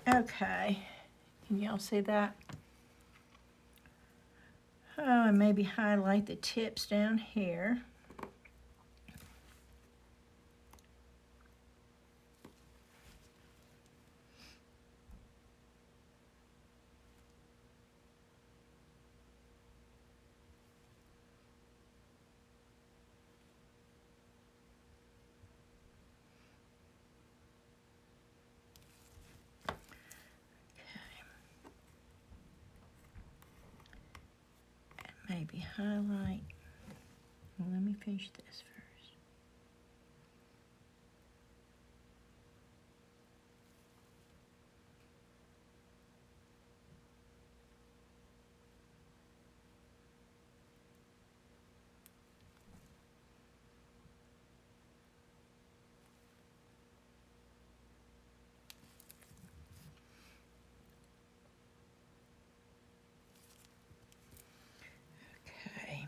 Okay, can y'all see that? Oh, and maybe highlight the tips down here. Maybe highlight. Well, let me finish this first. Okay.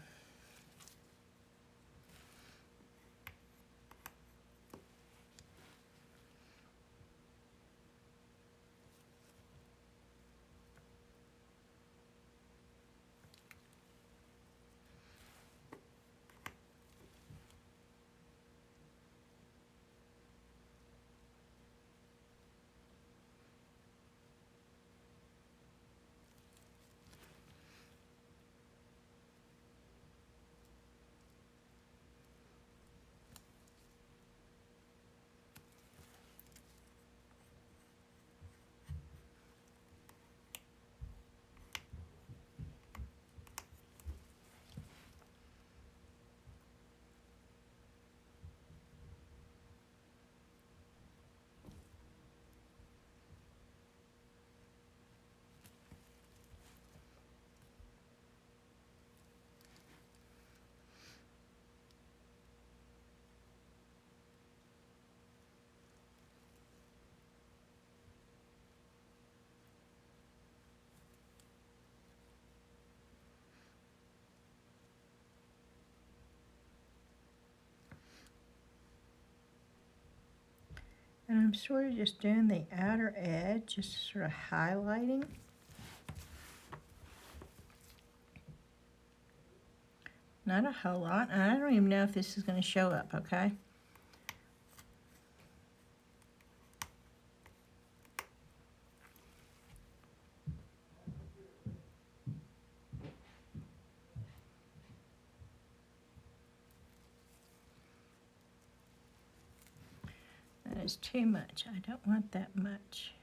And I'm sort of just doing the outer edge, just sort of highlighting. Not a whole lot. And I don't even know if this is going to show up, okay? That is too much. I don't want that much.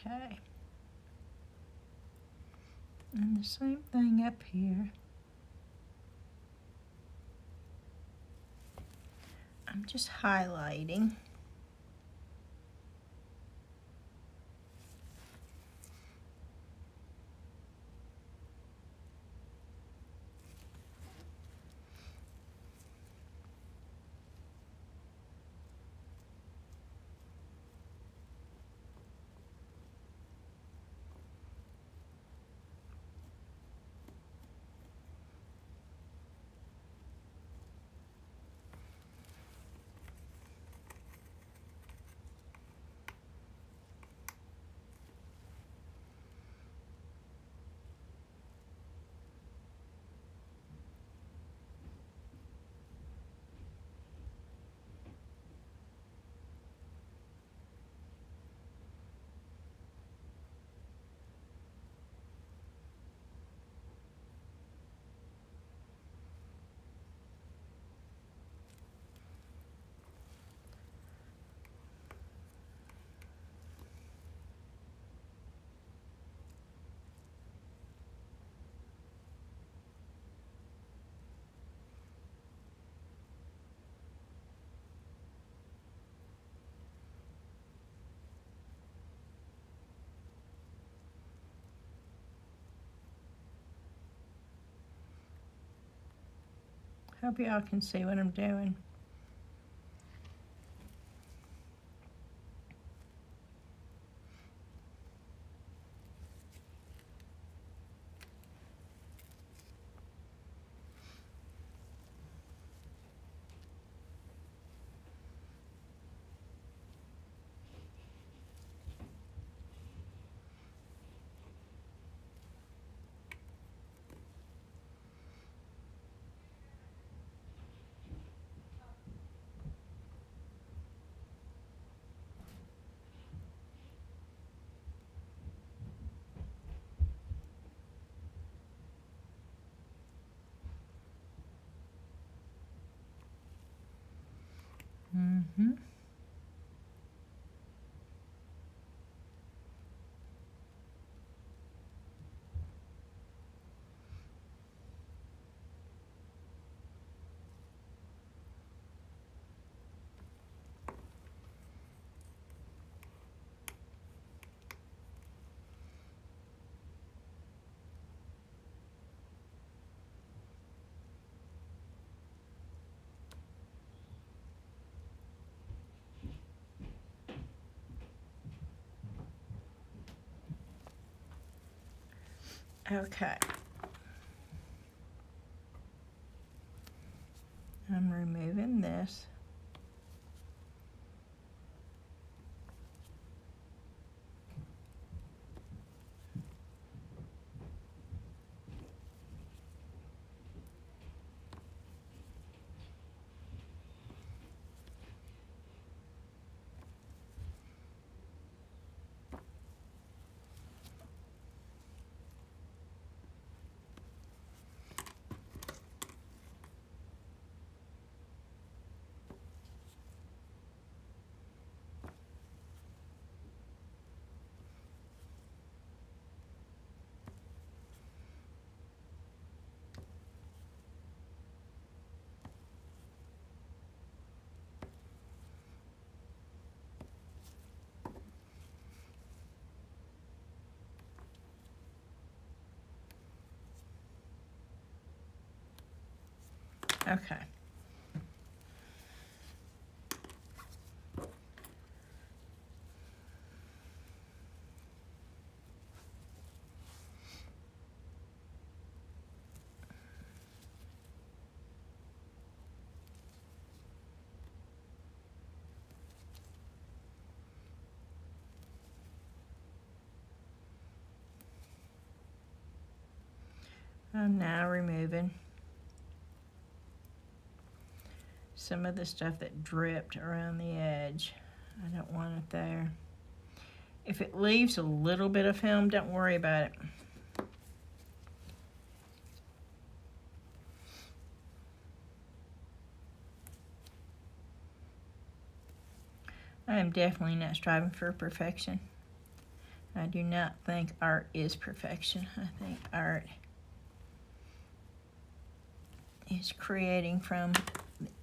Okay. And the same thing up here. I'm just highlighting. Hope y'all can see what I'm doing. Mm-hmm. Okay. I'm removing this. Okay. I'm now removing some of the stuff that dripped around the edge. I don't want it there. If it leaves a little bit of film, don't worry about it. I am definitely not striving for perfection. I do not think art is perfection. I think art is creating from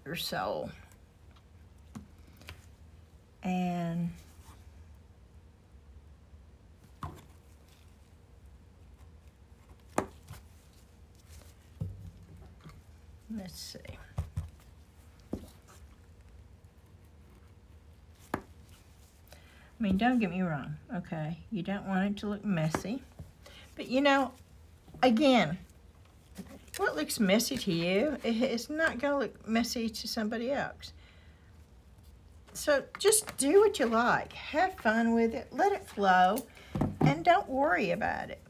your soul. And let's see. I mean, don't get me wrong, okay? You don't want it to look messy. But you know, again, what looks messy to you, it's not gonna look messy to somebody else. So just do what you like. Have fun with it, let it flow, and don't worry about it.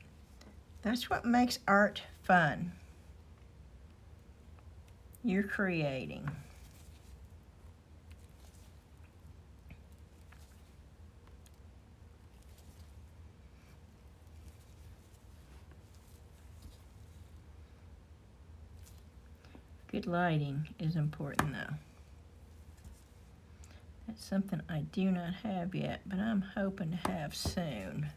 That's what makes art fun. You're creating. Good lighting is important though. That's something I do not have yet, but I'm hoping to have soon.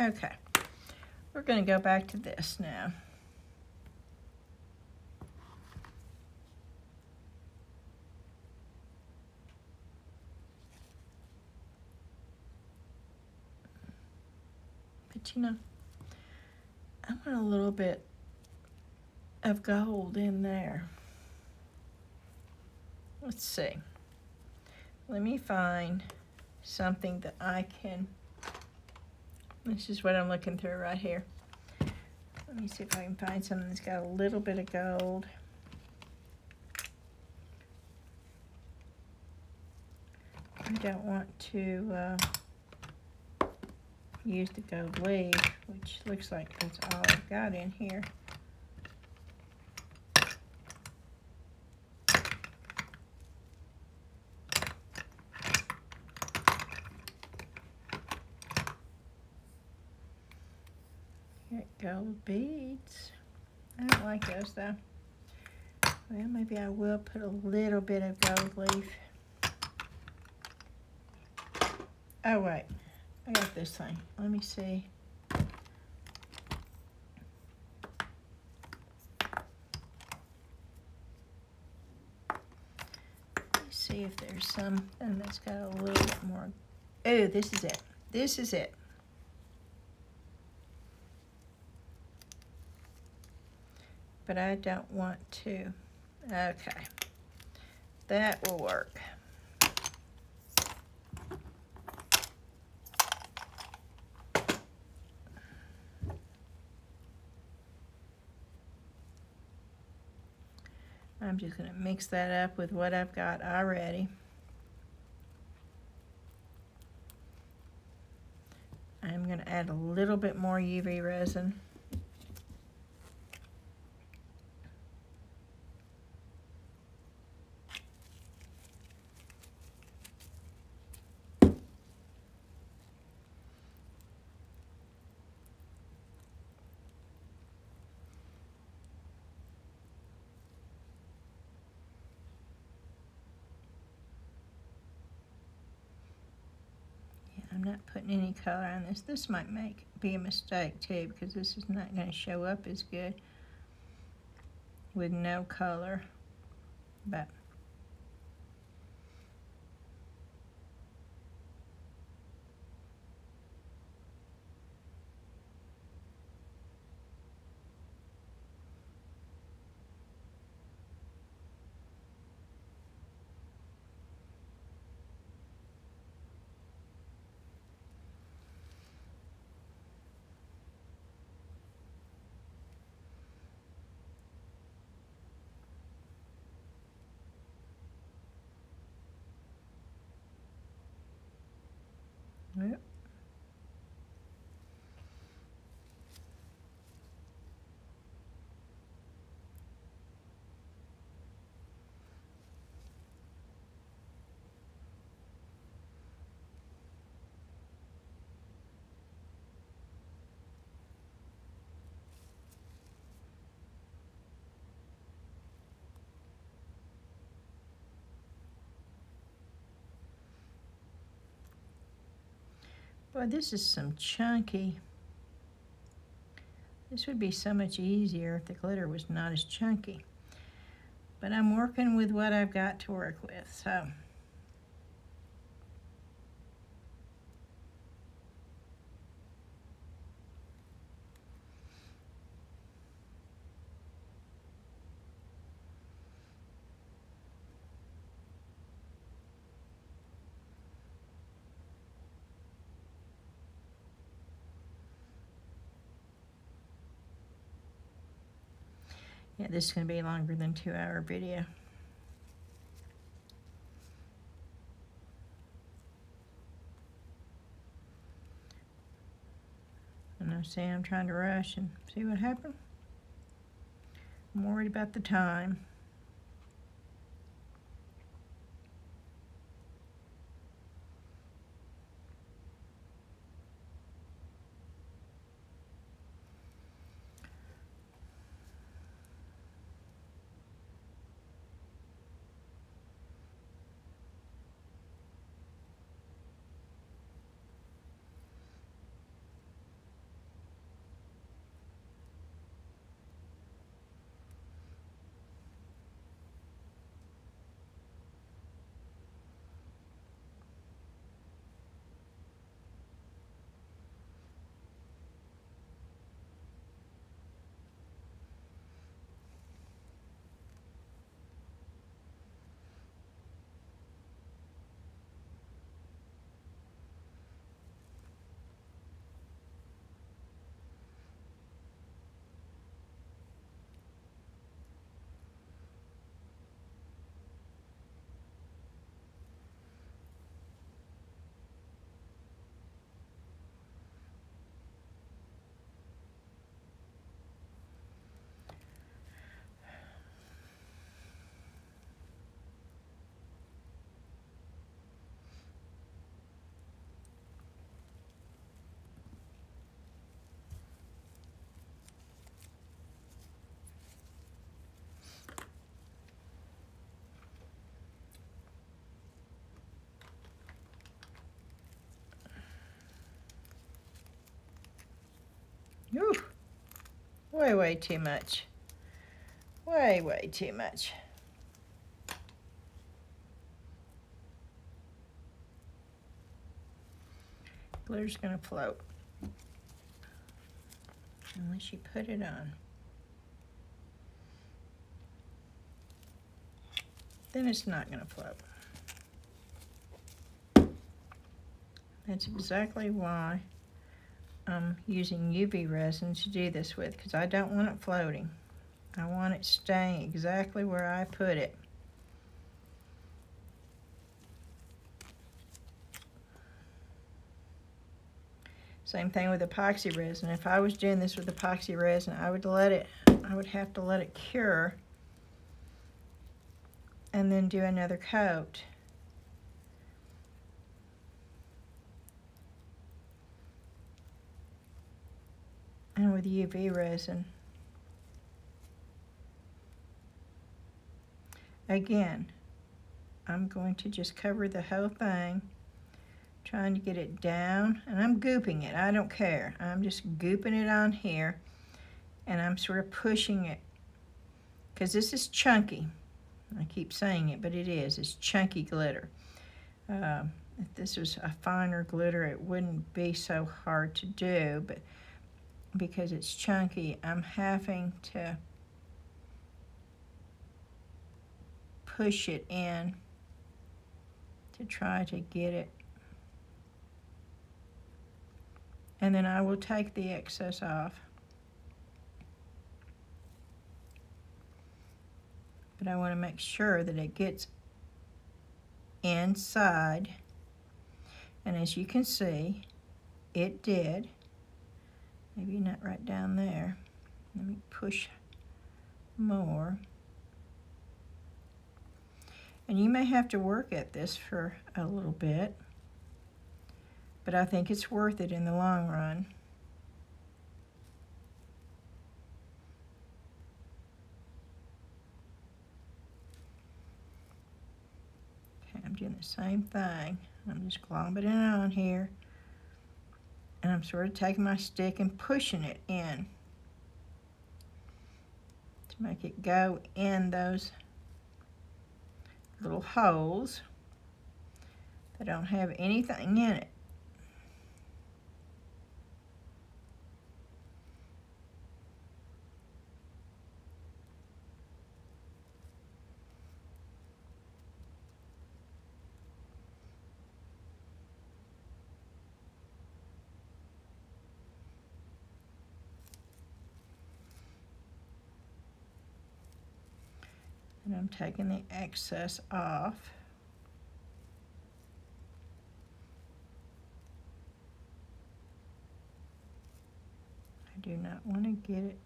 Okay, we're going to go back to this now. But you know, I want a little bit of gold in there. Let's see. Let me find something that I can, this is what I'm looking through right here. Let me see if I can find something that's got a little bit of gold. I don't want to use the gold leaf, which looks like that's all I've got in here. Got gold beads. I don't like those though. Well, maybe I will put a little bit of gold leaf. Oh wait, I got this thing. Let me see. Let's see if there's something that's got a little bit more. Oh, this is it. This is it. But I don't want to. Okay, that will work. I'm just going to mix that up with what I've got already. I'm going to add a little bit more UV resin. I'm not putting any color on this. This might be a mistake too, because this is not going to show up as good with no color. But yep. Boy, this is some chunky. This would be so much easier if the glitter was not as chunky. But I'm working with what I've got to work with, so. Yeah, this is going to be longer than 2-hour video. And I say I'm trying to rush and see what happened. I'm worried about the time. Whew. Way, way too much. Way, way too much. Glitter's gonna float. Unless you put it on. Then it's not gonna float. That's exactly why I'm using UV resin to do this with, because I don't want it floating. I want it staying exactly where I put it. Same thing with epoxy resin. If I was doing this with epoxy resin, I would have to let it cure and then do another coat. And with UV resin, again, I'm going to just cover the whole thing, trying to get it down, and I'm gooping it. I don't care. I'm just gooping it on here, and I'm sort of pushing it, because this is chunky. I keep saying it, but it is. It's chunky glitter. If this was a finer glitter, it wouldn't be so hard to do, but because it's chunky, I'm having to push it in to try to get it. And then I will take the excess off. But I want to make sure that it gets inside. And as you can see, it did. Maybe not right down there. Let me push more. And you may have to work at this for a little bit, but I think it's worth it in the long run. Okay, I'm doing the same thing. I'm just globbing it on here, and I'm sort of taking my stick and pushing it in to make it go in those little holes that don't have anything in it. And I'm taking the excess off. I do not want to get it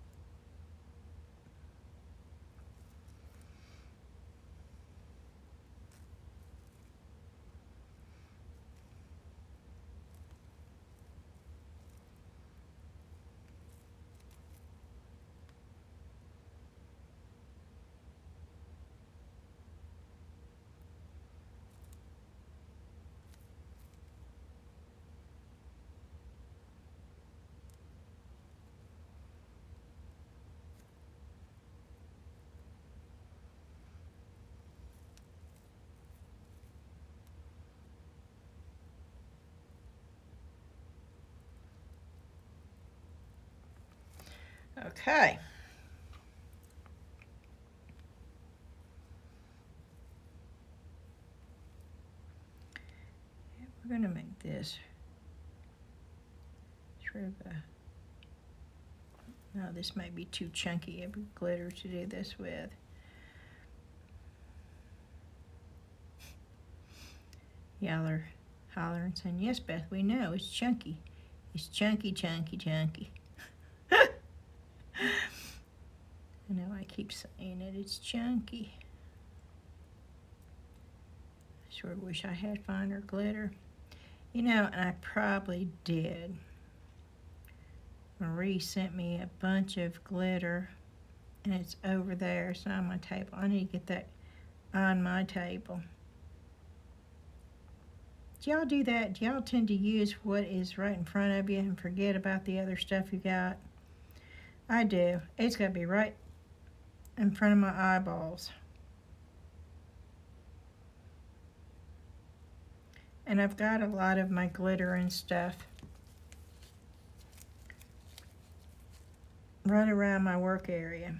okay. We're going to make this sort of a, no, this might be too chunky of glitter to do this with. Y'all are hollering saying, yes, Beth, we know, it's chunky. It's chunky, chunky, chunky. I know I keep saying it, it's chunky. I sure wish I had finer glitter. You know, and I probably did. Marie sent me a bunch of glitter, and it's over there. It's not on my table. I need to get that on my table. Do y'all do that? Do y'all tend to use what is right in front of you and forget about the other stuff you got? I do. It's got to be right in front of my eyeballs. And I've got a lot of my glitter and stuff right around my work area.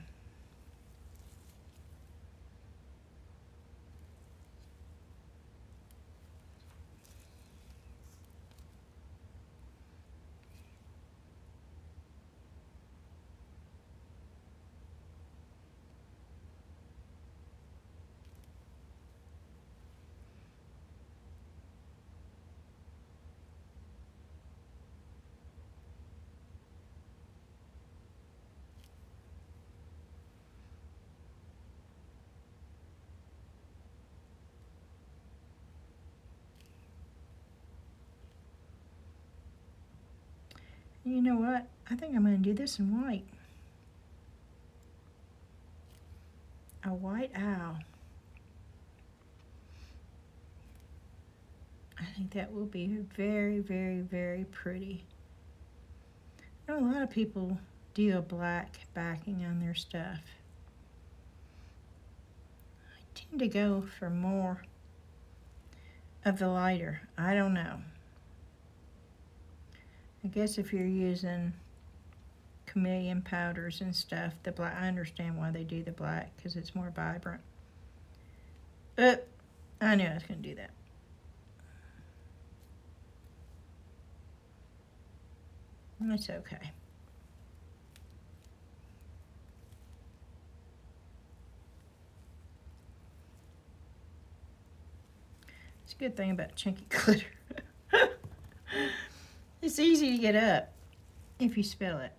You know what? I think I'm going to do this in white. A white owl. I think that will be very, very, very pretty. I know a lot of people do a black backing on their stuff. I tend to go for more of the lighter. I don't know. I guess if you're using chameleon powders and stuff, the black, I understand why they do the black, because it's more vibrant. I knew I was going to do that. It's okay. It's a good thing about chunky glitter. It's easy to get up if you spill it.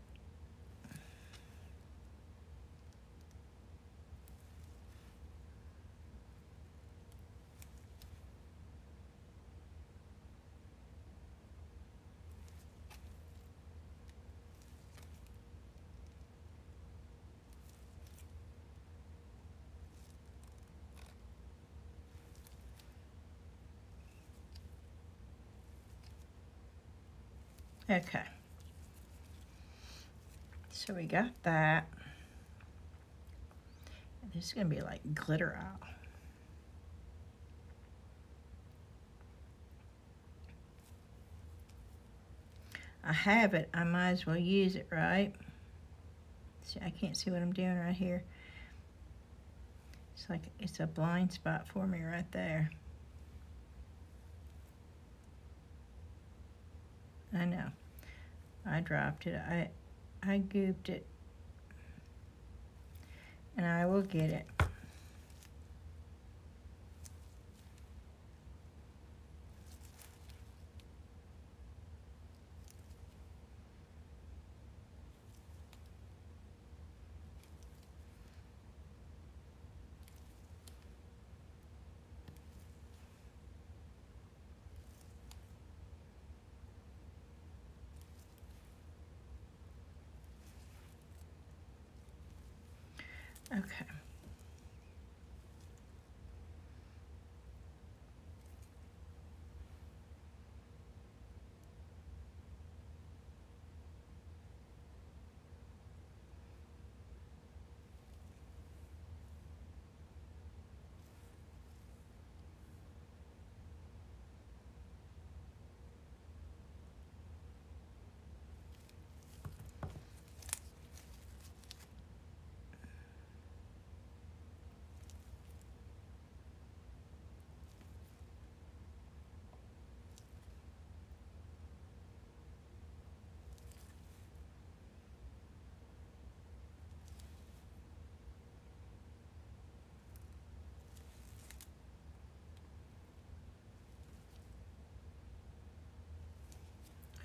Okay. So we got that. This is going to be like glitter owl. I have it. I might as well use it, right? See, I can't see what I'm doing right here. It's like it's a blind spot for me right there. I know. I dropped it. I gooped it. And I will get it. Okay.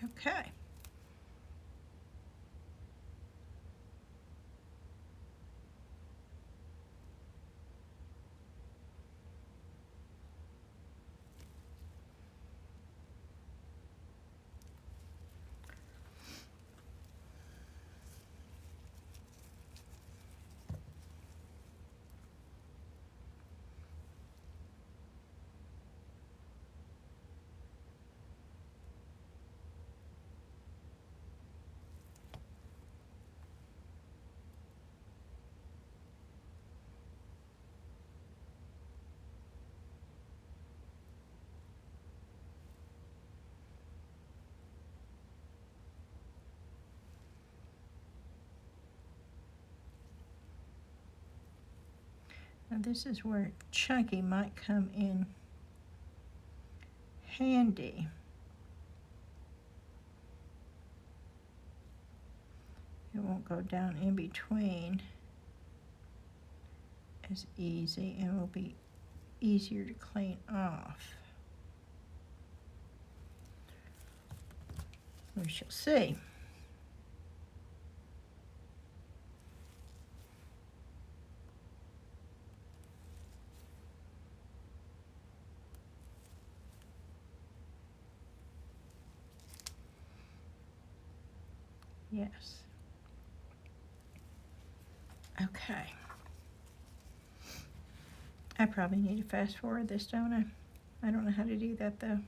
Okay. Now this is where chunky might come in handy. It won't go down in between as easy, and will be easier to clean off. We shall see. Yes. Okay. I probably need to fast forward this, don't I? I don't know how to do that though.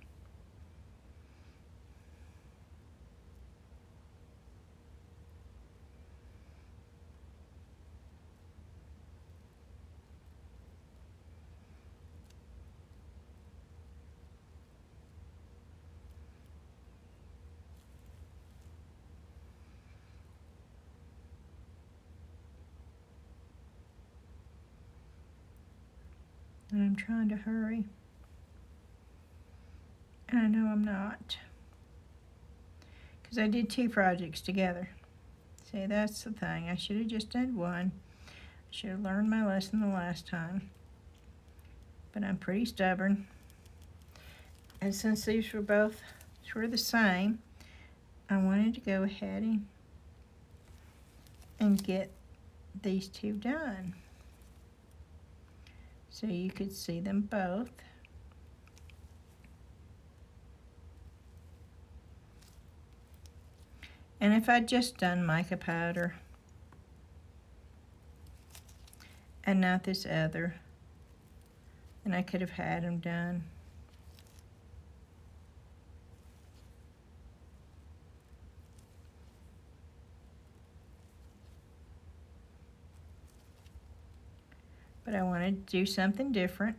And I'm trying to hurry. And I know I'm not. Because I did 2 projects together. See, that's the thing. I should have just done one. I should have learned my lesson the last time. But I'm pretty stubborn. And since these were both the same, I wanted to go ahead and get these 2 done. So you could see them both. And if I'd just done mica powder and not this other, then I could have had them done. But I wanted to do something different.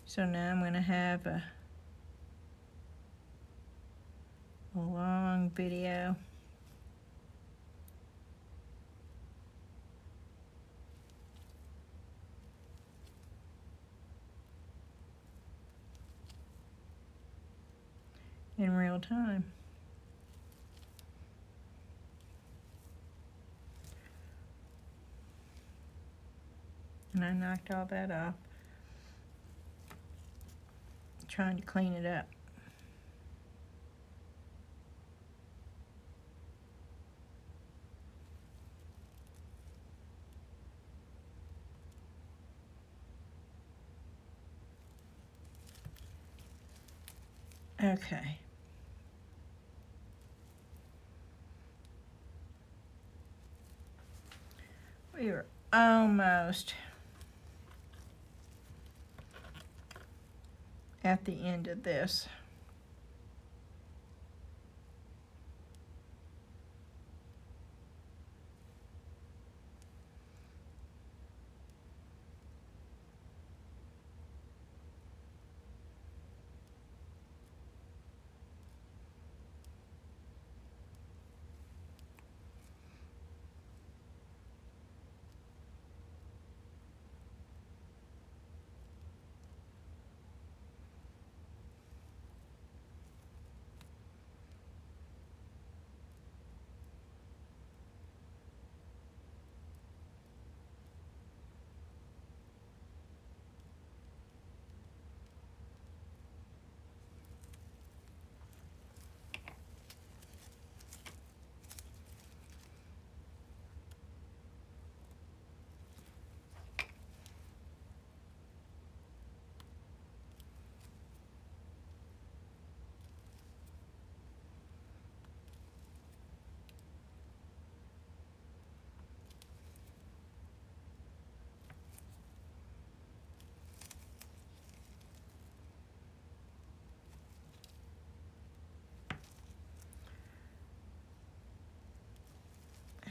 So now I'm going to have a long video. In real time. And I knocked all that off, trying to clean it up. Okay. We are almost at the end of this.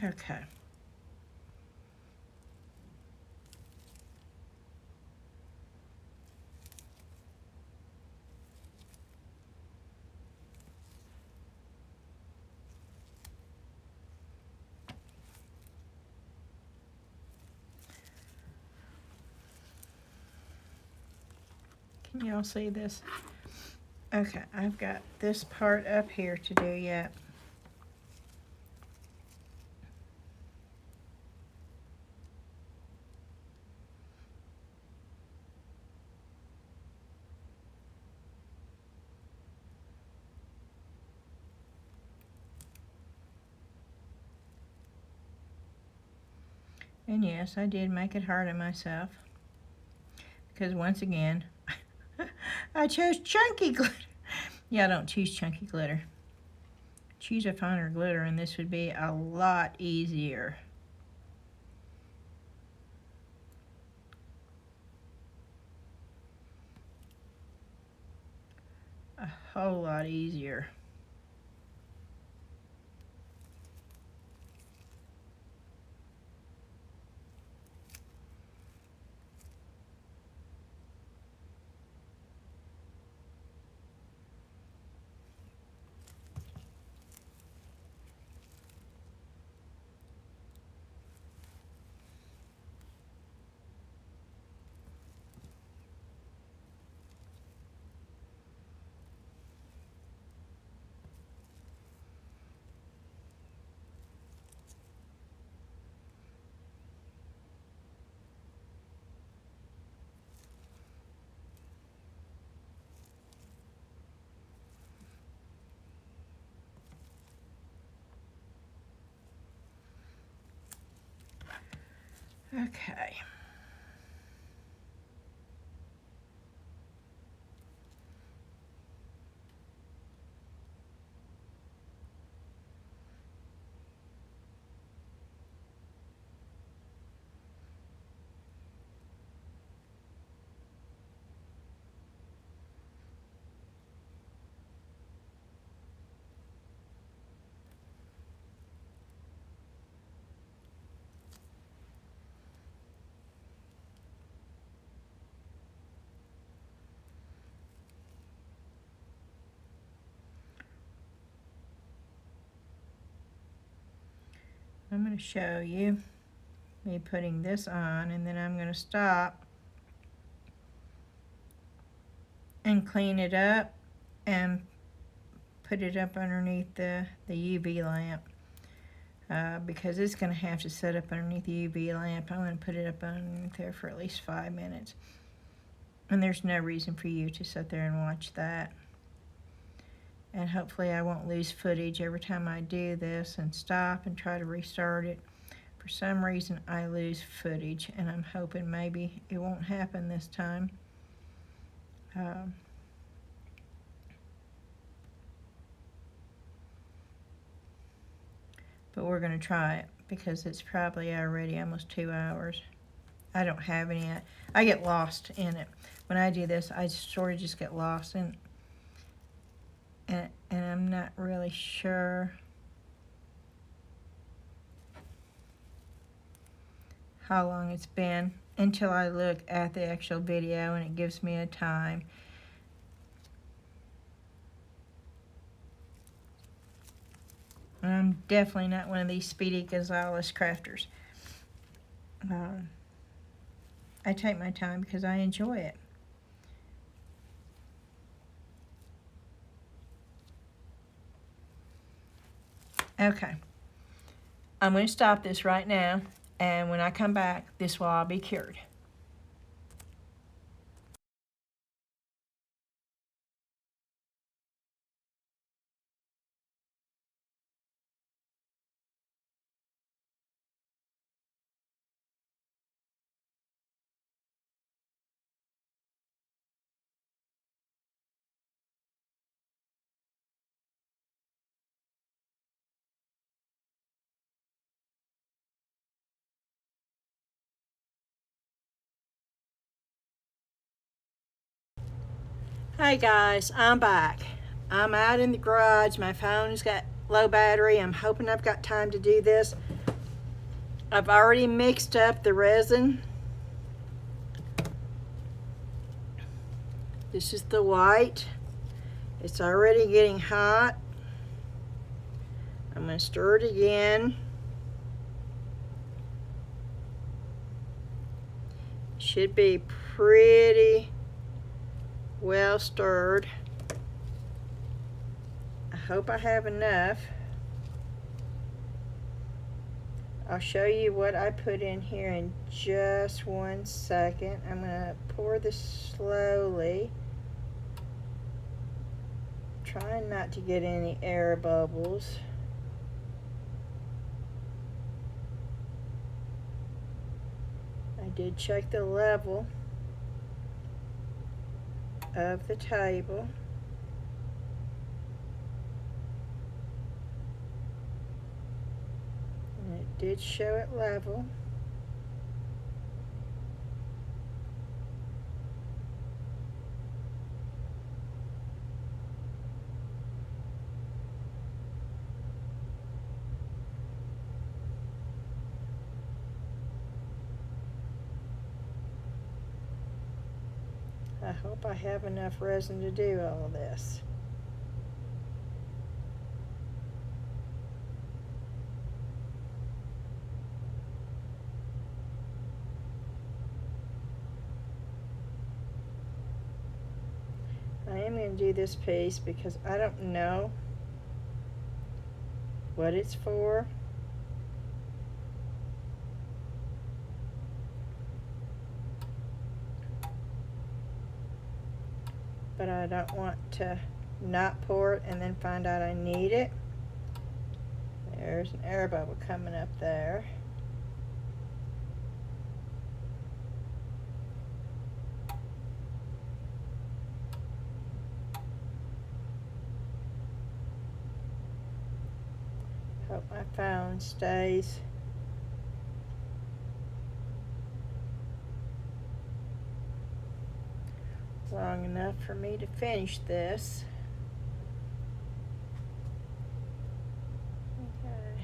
Okay. Can y'all see this? Okay, I've got this part up here to do yet. And yes, I did make it hard on myself. Because once again, I chose chunky glitter. Yeah, I don't choose chunky glitter. Choose a finer glitter and this would be a lot easier. A whole lot easier. Okay. I'm going to show you me putting this on, and then I'm going to stop and clean it up and put it up underneath the UV lamp. Because it's going to have to set up underneath the UV lamp. I'm going to put it up underneath there for at least 5 minutes. And there's no reason for you to sit there and watch that. And hopefully I won't lose footage every time I do this and stop and try to restart it. For some reason I lose footage, and I'm hoping maybe it won't happen this time. But we're going to try it because it's probably already almost 2 hours. I don't have any. I get lost in it. When I do this, I sort of just get lost in and I'm not really sure how long it's been until I look at the actual video and it gives me a time. And I'm definitely not one of these Speedy Gonzales crafters. I take my time because I enjoy it. Okay, I'm going to stop this right now, and when I come back, this will all be cured. Hey guys, I'm back. I'm out in the garage. My phone's got low battery. I'm hoping I've got time to do this. I've already mixed up the resin. This is the white. It's already getting hot. I'm going to stir it again. Should be pretty well stirred. I hope I have enough. I'll show you what I put in here in just 1 second. I'm going to pour this slowly, trying not to get any air bubbles. I did check the level of the table. And it did show it level. I hope I have enough resin to do all of this. I am going to do this piece because I don't know what it's for. But I don't want to not pour it and then find out I need it. There's an air bubble coming up there. Hope my phone stays. Long enough for me to finish this. Okay,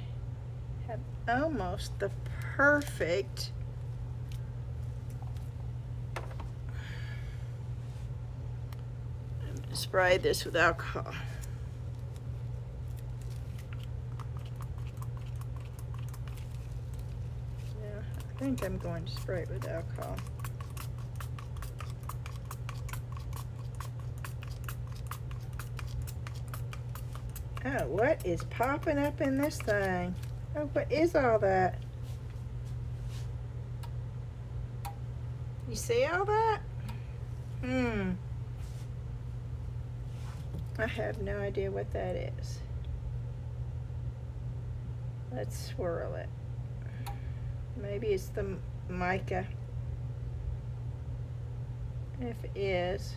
have almost the perfect I'm going to spray this with alcohol. Yeah, I think I'm going to spray it with alcohol. Oh, what is popping up in this thing? Oh, what is all that? You see all that? I have no idea what that is. Let's swirl it. Maybe it's the mica. If it is,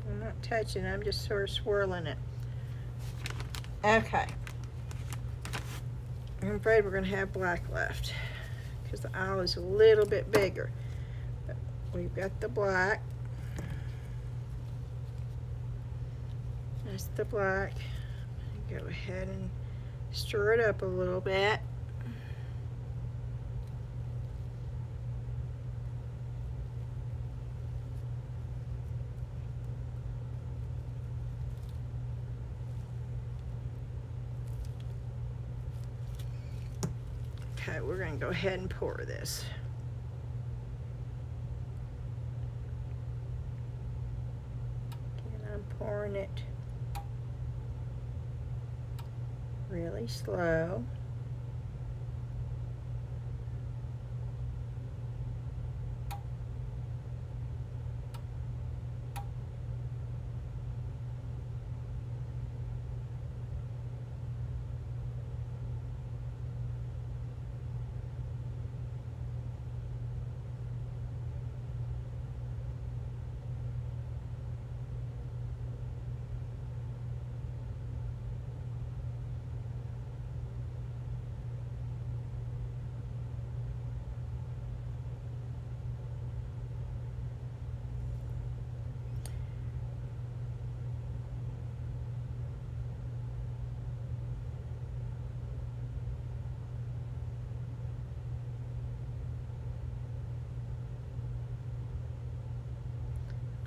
I'm not touching it, I'm just sort of swirling it. Okay. I'm afraid we're going to have black left because the aisle is a little bit bigger. But we've got the black. That's the black. Go ahead and stir it up a little bit. Okay, we're going to go ahead and pour this. And I'm pouring it really slow.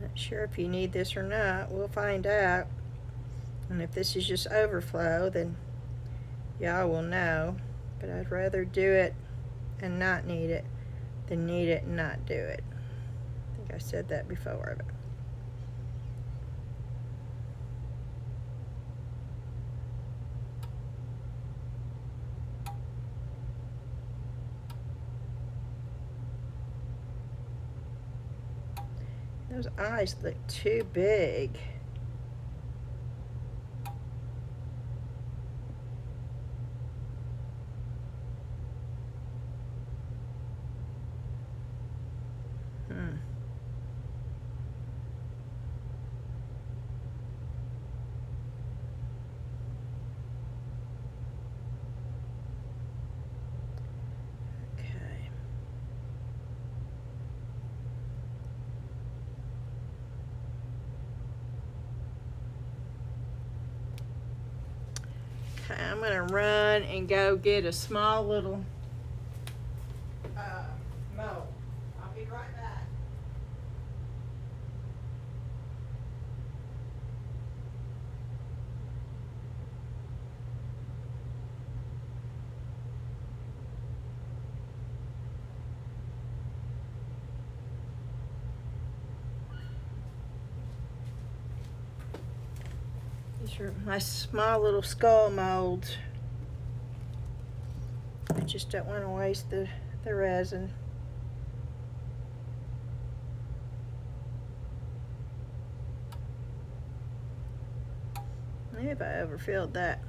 Not sure if you need this or not. We'll find out. And if this is just overflow, then y'all will know, but I'd rather do it and not need it than need it and not do it. I think I said that before. But those eyes look too big. Okay, I'm gonna run and go get a small little mold. I'll be right back. These are my small little skull molds. I just don't want to waste the resin. Maybe if I overfilled that.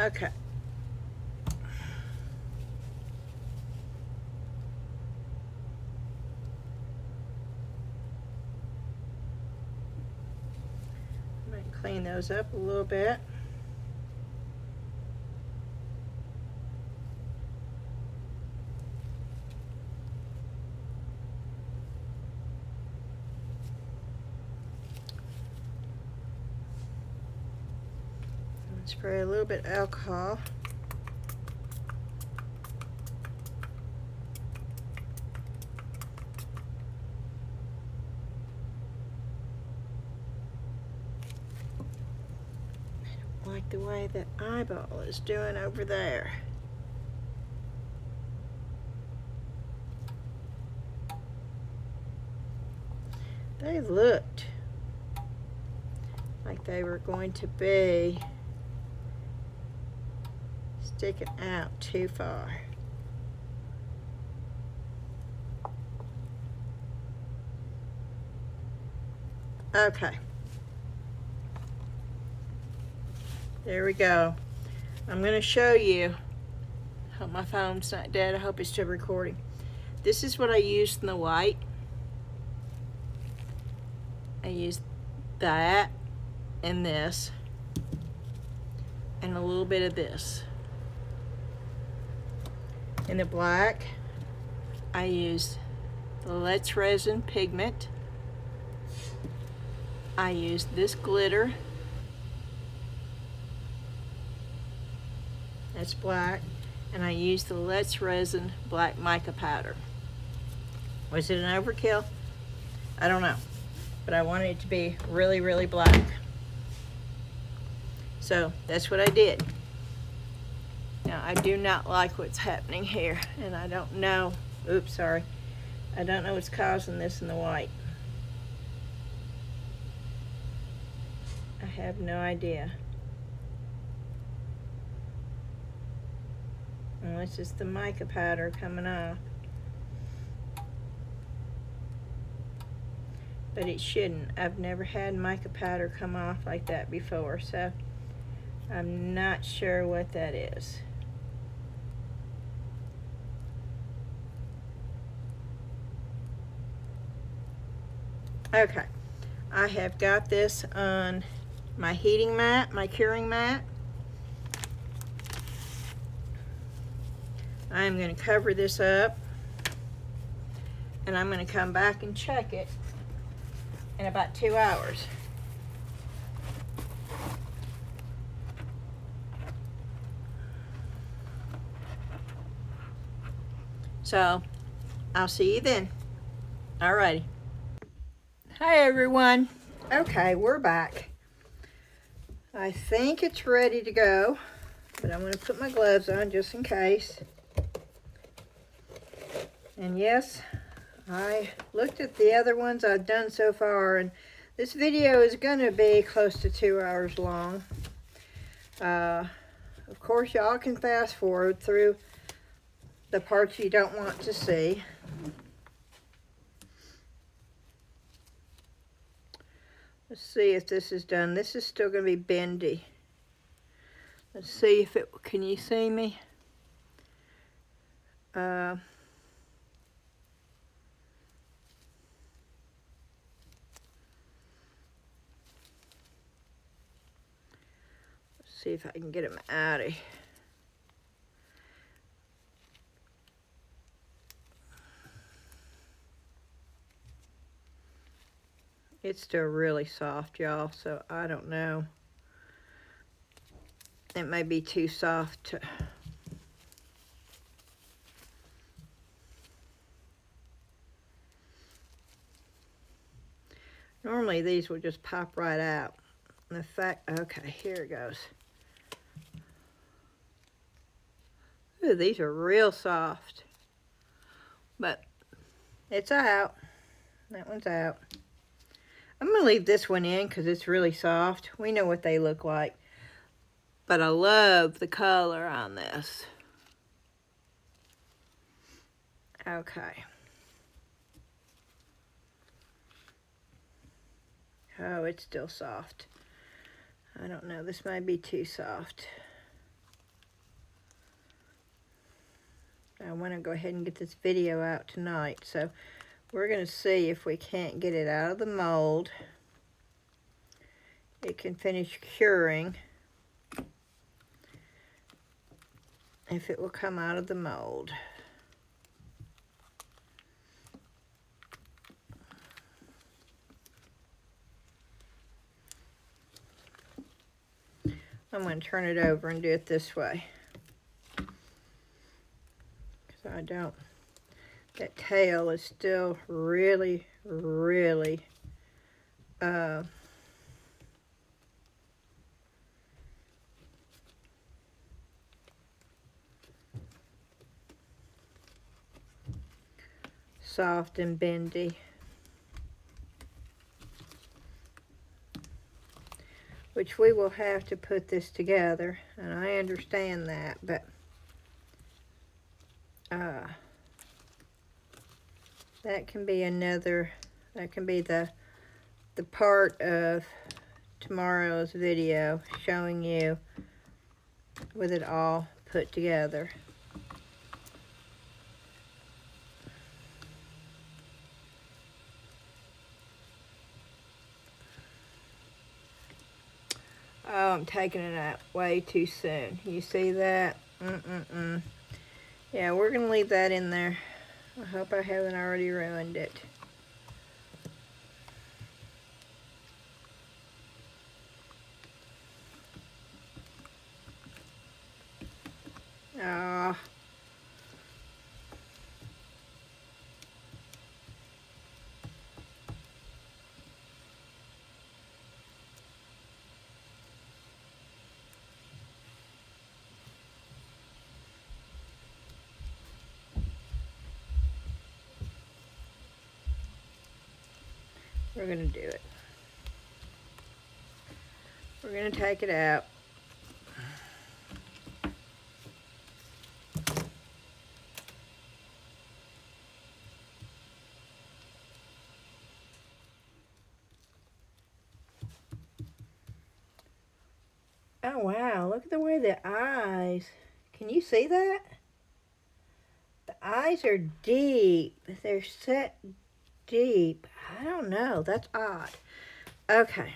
Okay. I might clean those up a little bit. Spray a little bit of alcohol. I don't like the way that eyeball is doing over there. They looked like they were going to be sticking out too far. Okay. There we go. I'm going to show you. Hope my phone's not dead. I hope it's still recording. This is what I used in the white. I used that and this and a little bit of this. In the black, I used the Let's Resin pigment. I used this glitter. That's black. And I used the Let's Resin black mica powder. Was it an overkill? I don't know. But I wanted it to be really, really black. So that's what I did. Now, I do not like what's happening here, and I don't know, oops, sorry. I don't know what's causing this in the white. I have no idea. Unless it's the mica powder coming off. But it shouldn't. I've never had mica powder come off like that before, so I'm not sure what that is. Okay, I have got this on my heating mat, my curing mat. I'm going to cover this up, and I'm going to come back and check it in about 2 hours. So, I'll see you then. Alrighty. Hi everyone. Okay, we're back. I think it's ready to go, but I'm going to put my gloves on just in case. And yes, I looked at the other ones I've done so far, and this video is going to be close to 2 hours long. Of course, y'all can fast forward through the parts you don't want to see. Let's see if this is done. This is still going to be bendy. Let's see if it, can you see me? Let's see if I can get them out of here. It's still really soft, y'all, so I don't know. It may be too soft to... Normally these will just pop right out. In fact, okay, here it goes. Ooh, these are real soft. But it's out. That one's out. I'm going to leave this one in because it's really soft. We know what they look like. But I love the color on this. Okay. Oh, it's still soft. I don't know. This might be too soft. I want to go ahead and get this video out tonight. So we're going to see if we can't get it out of the mold. It can finish curing. If it will come out of the mold. I'm going to turn it over and do it this way. Because I don't, that tail is still really, really soft and bendy. Which we will have to put this together, and I understand that, but that can be another, that can be the part of tomorrow's video, showing you with it all put together. Oh, I'm taking it out way too soon. You see that? Yeah, we're going to leave that in there. I hope I haven't already ruined it. Ah. We're going to do it. We're going to take it out. Oh wow, look at the way the eyes, can you see that? The eyes are deep. They're set deep. I don't know. That's odd. Okay.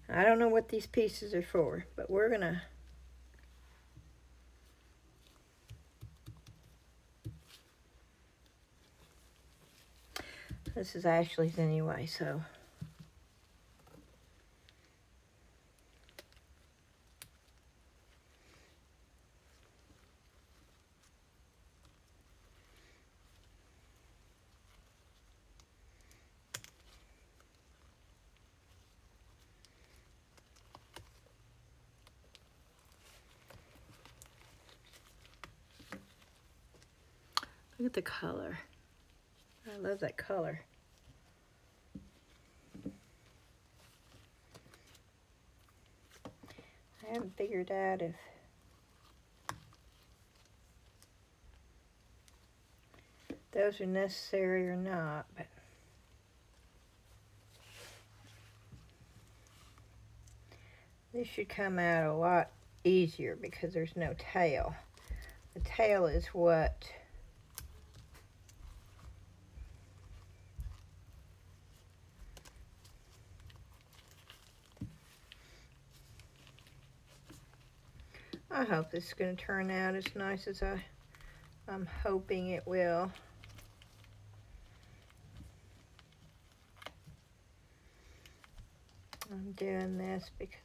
I don't know what these pieces are for, but we're gonna... This is Ashley's anyway, so... Look at the color. I love that color. I haven't figured out if those are necessary or not, but this should come out a lot easier because there's no tail. The tail is what I hope this is going to turn out as nice as I'm hoping it will. I'm doing this because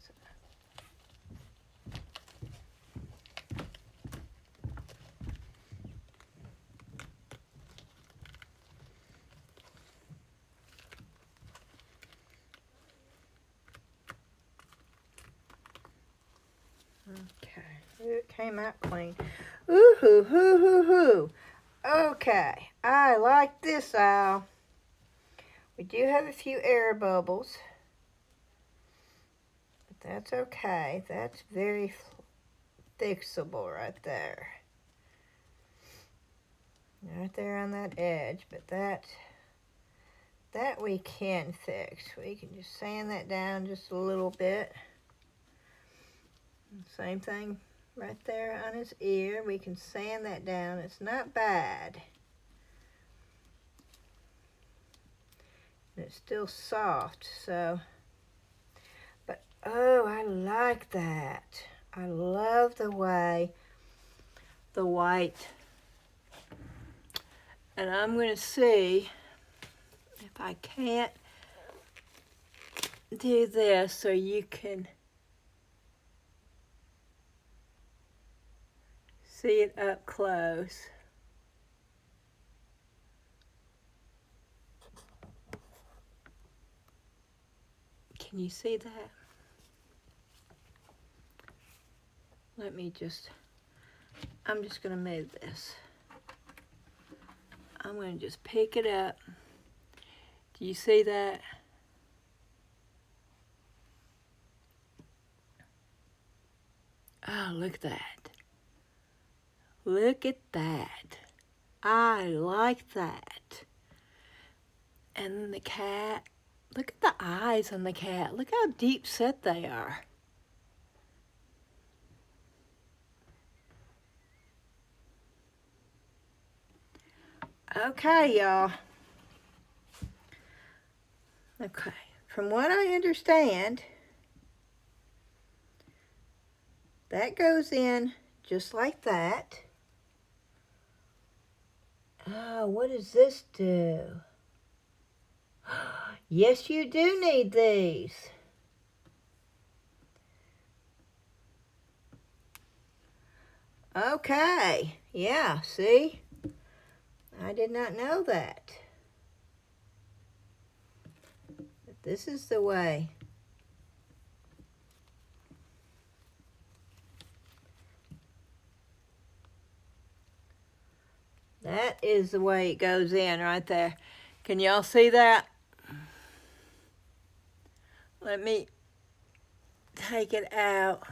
okay, it came out clean. Ooh hoo hoo hoo hoo. Okay, I like this owl. We do have a few air bubbles, but that's okay. That's very fixable right there. Right there on that edge, but that we can fix. We can just sand that down just a little bit. Same thing right there on his ear. We can sand that down. It's not bad. And it's still soft, so. But, oh, I like that. I love the way the white. And I'm going to see if I can't do this so you can see it up close. Can you see that? I'm just going to move this. I'm going to just pick it up. Do you see that? Oh, look at that. Look at that. I like that. And the cat, look at the eyes on the cat. Look how deep set they are. Okay, y'all. Okay, from what I understand, that goes in just like that. Oh, what does this do? Yes, you do need these. Okay, yeah, see? I did not know that. But this is the way. That is the way it goes in right there. Can y'all see that? Let me take it out.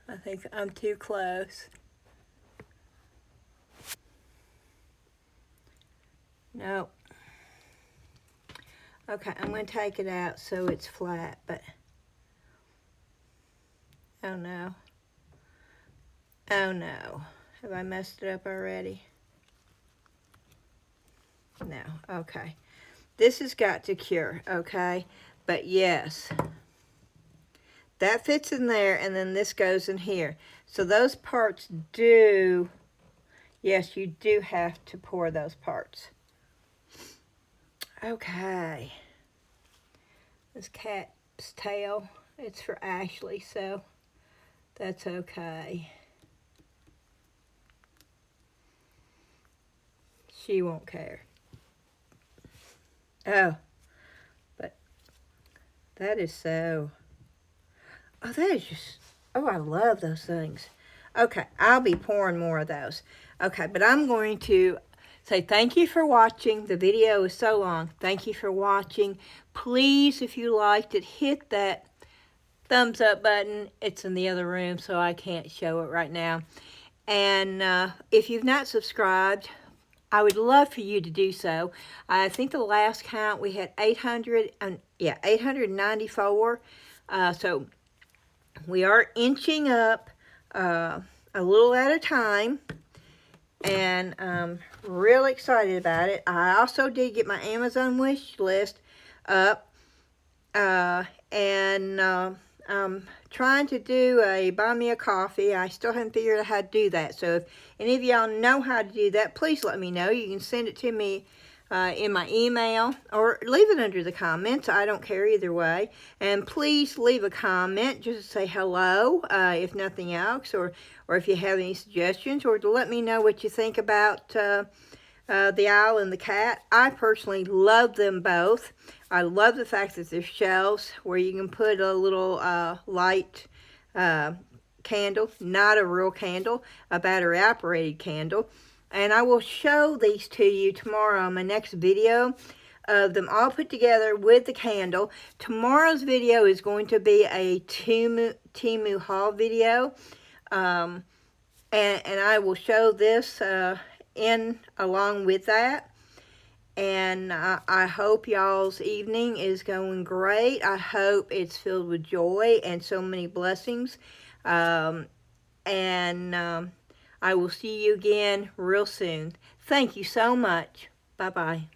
I think I'm too close. Nope. Okay, I'm going to take it out so it's flat, but oh no. Oh no. Have I messed it up already? now. Okay. This has got to cure, okay? But yes, that fits in there, and then this goes in here. So those parts do, yes, you do have to pour those parts. Okay. This cat's tail, it's for Ashley, so that's okay. She won't care. Oh, but that is so, oh, that is just, oh, I love those things. Okay, I'll be pouring more of those. Okay, but I'm going to say thank you for watching. The video is so long. Thank you for watching. Please, if you liked it, hit that thumbs up button. It's in the other room, so I can't show it right now. And if you've not subscribed, I would love for you to do so. I think the last count we had 894. So we are inching up a little at a time, and I'm real excited about it. I also did get my Amazon wish list up, and I'm trying to do a buy me a coffee. I still haven't figured out how to do that. So if any of y'all know how to do that, please let me know. You can send it to me in my email, or leave it under the comments. I don't care either way. And please leave a comment just to say hello, if nothing else, or if you have any suggestions, or to let me know what you think about the owl and the cat. I personally love them both. I love the fact that there's shelves where you can put a little light candle, not a real candle, a battery operated candle. And I will show these to you tomorrow on my next video of them all put together with the candle. Tomorrow's video is going to be a Temu haul video. And I will show this in along with that. And I hope y'all's evening is going great. I hope it's filled with joy and so many blessings. I will see you again real soon. Thank you so much. Bye-bye.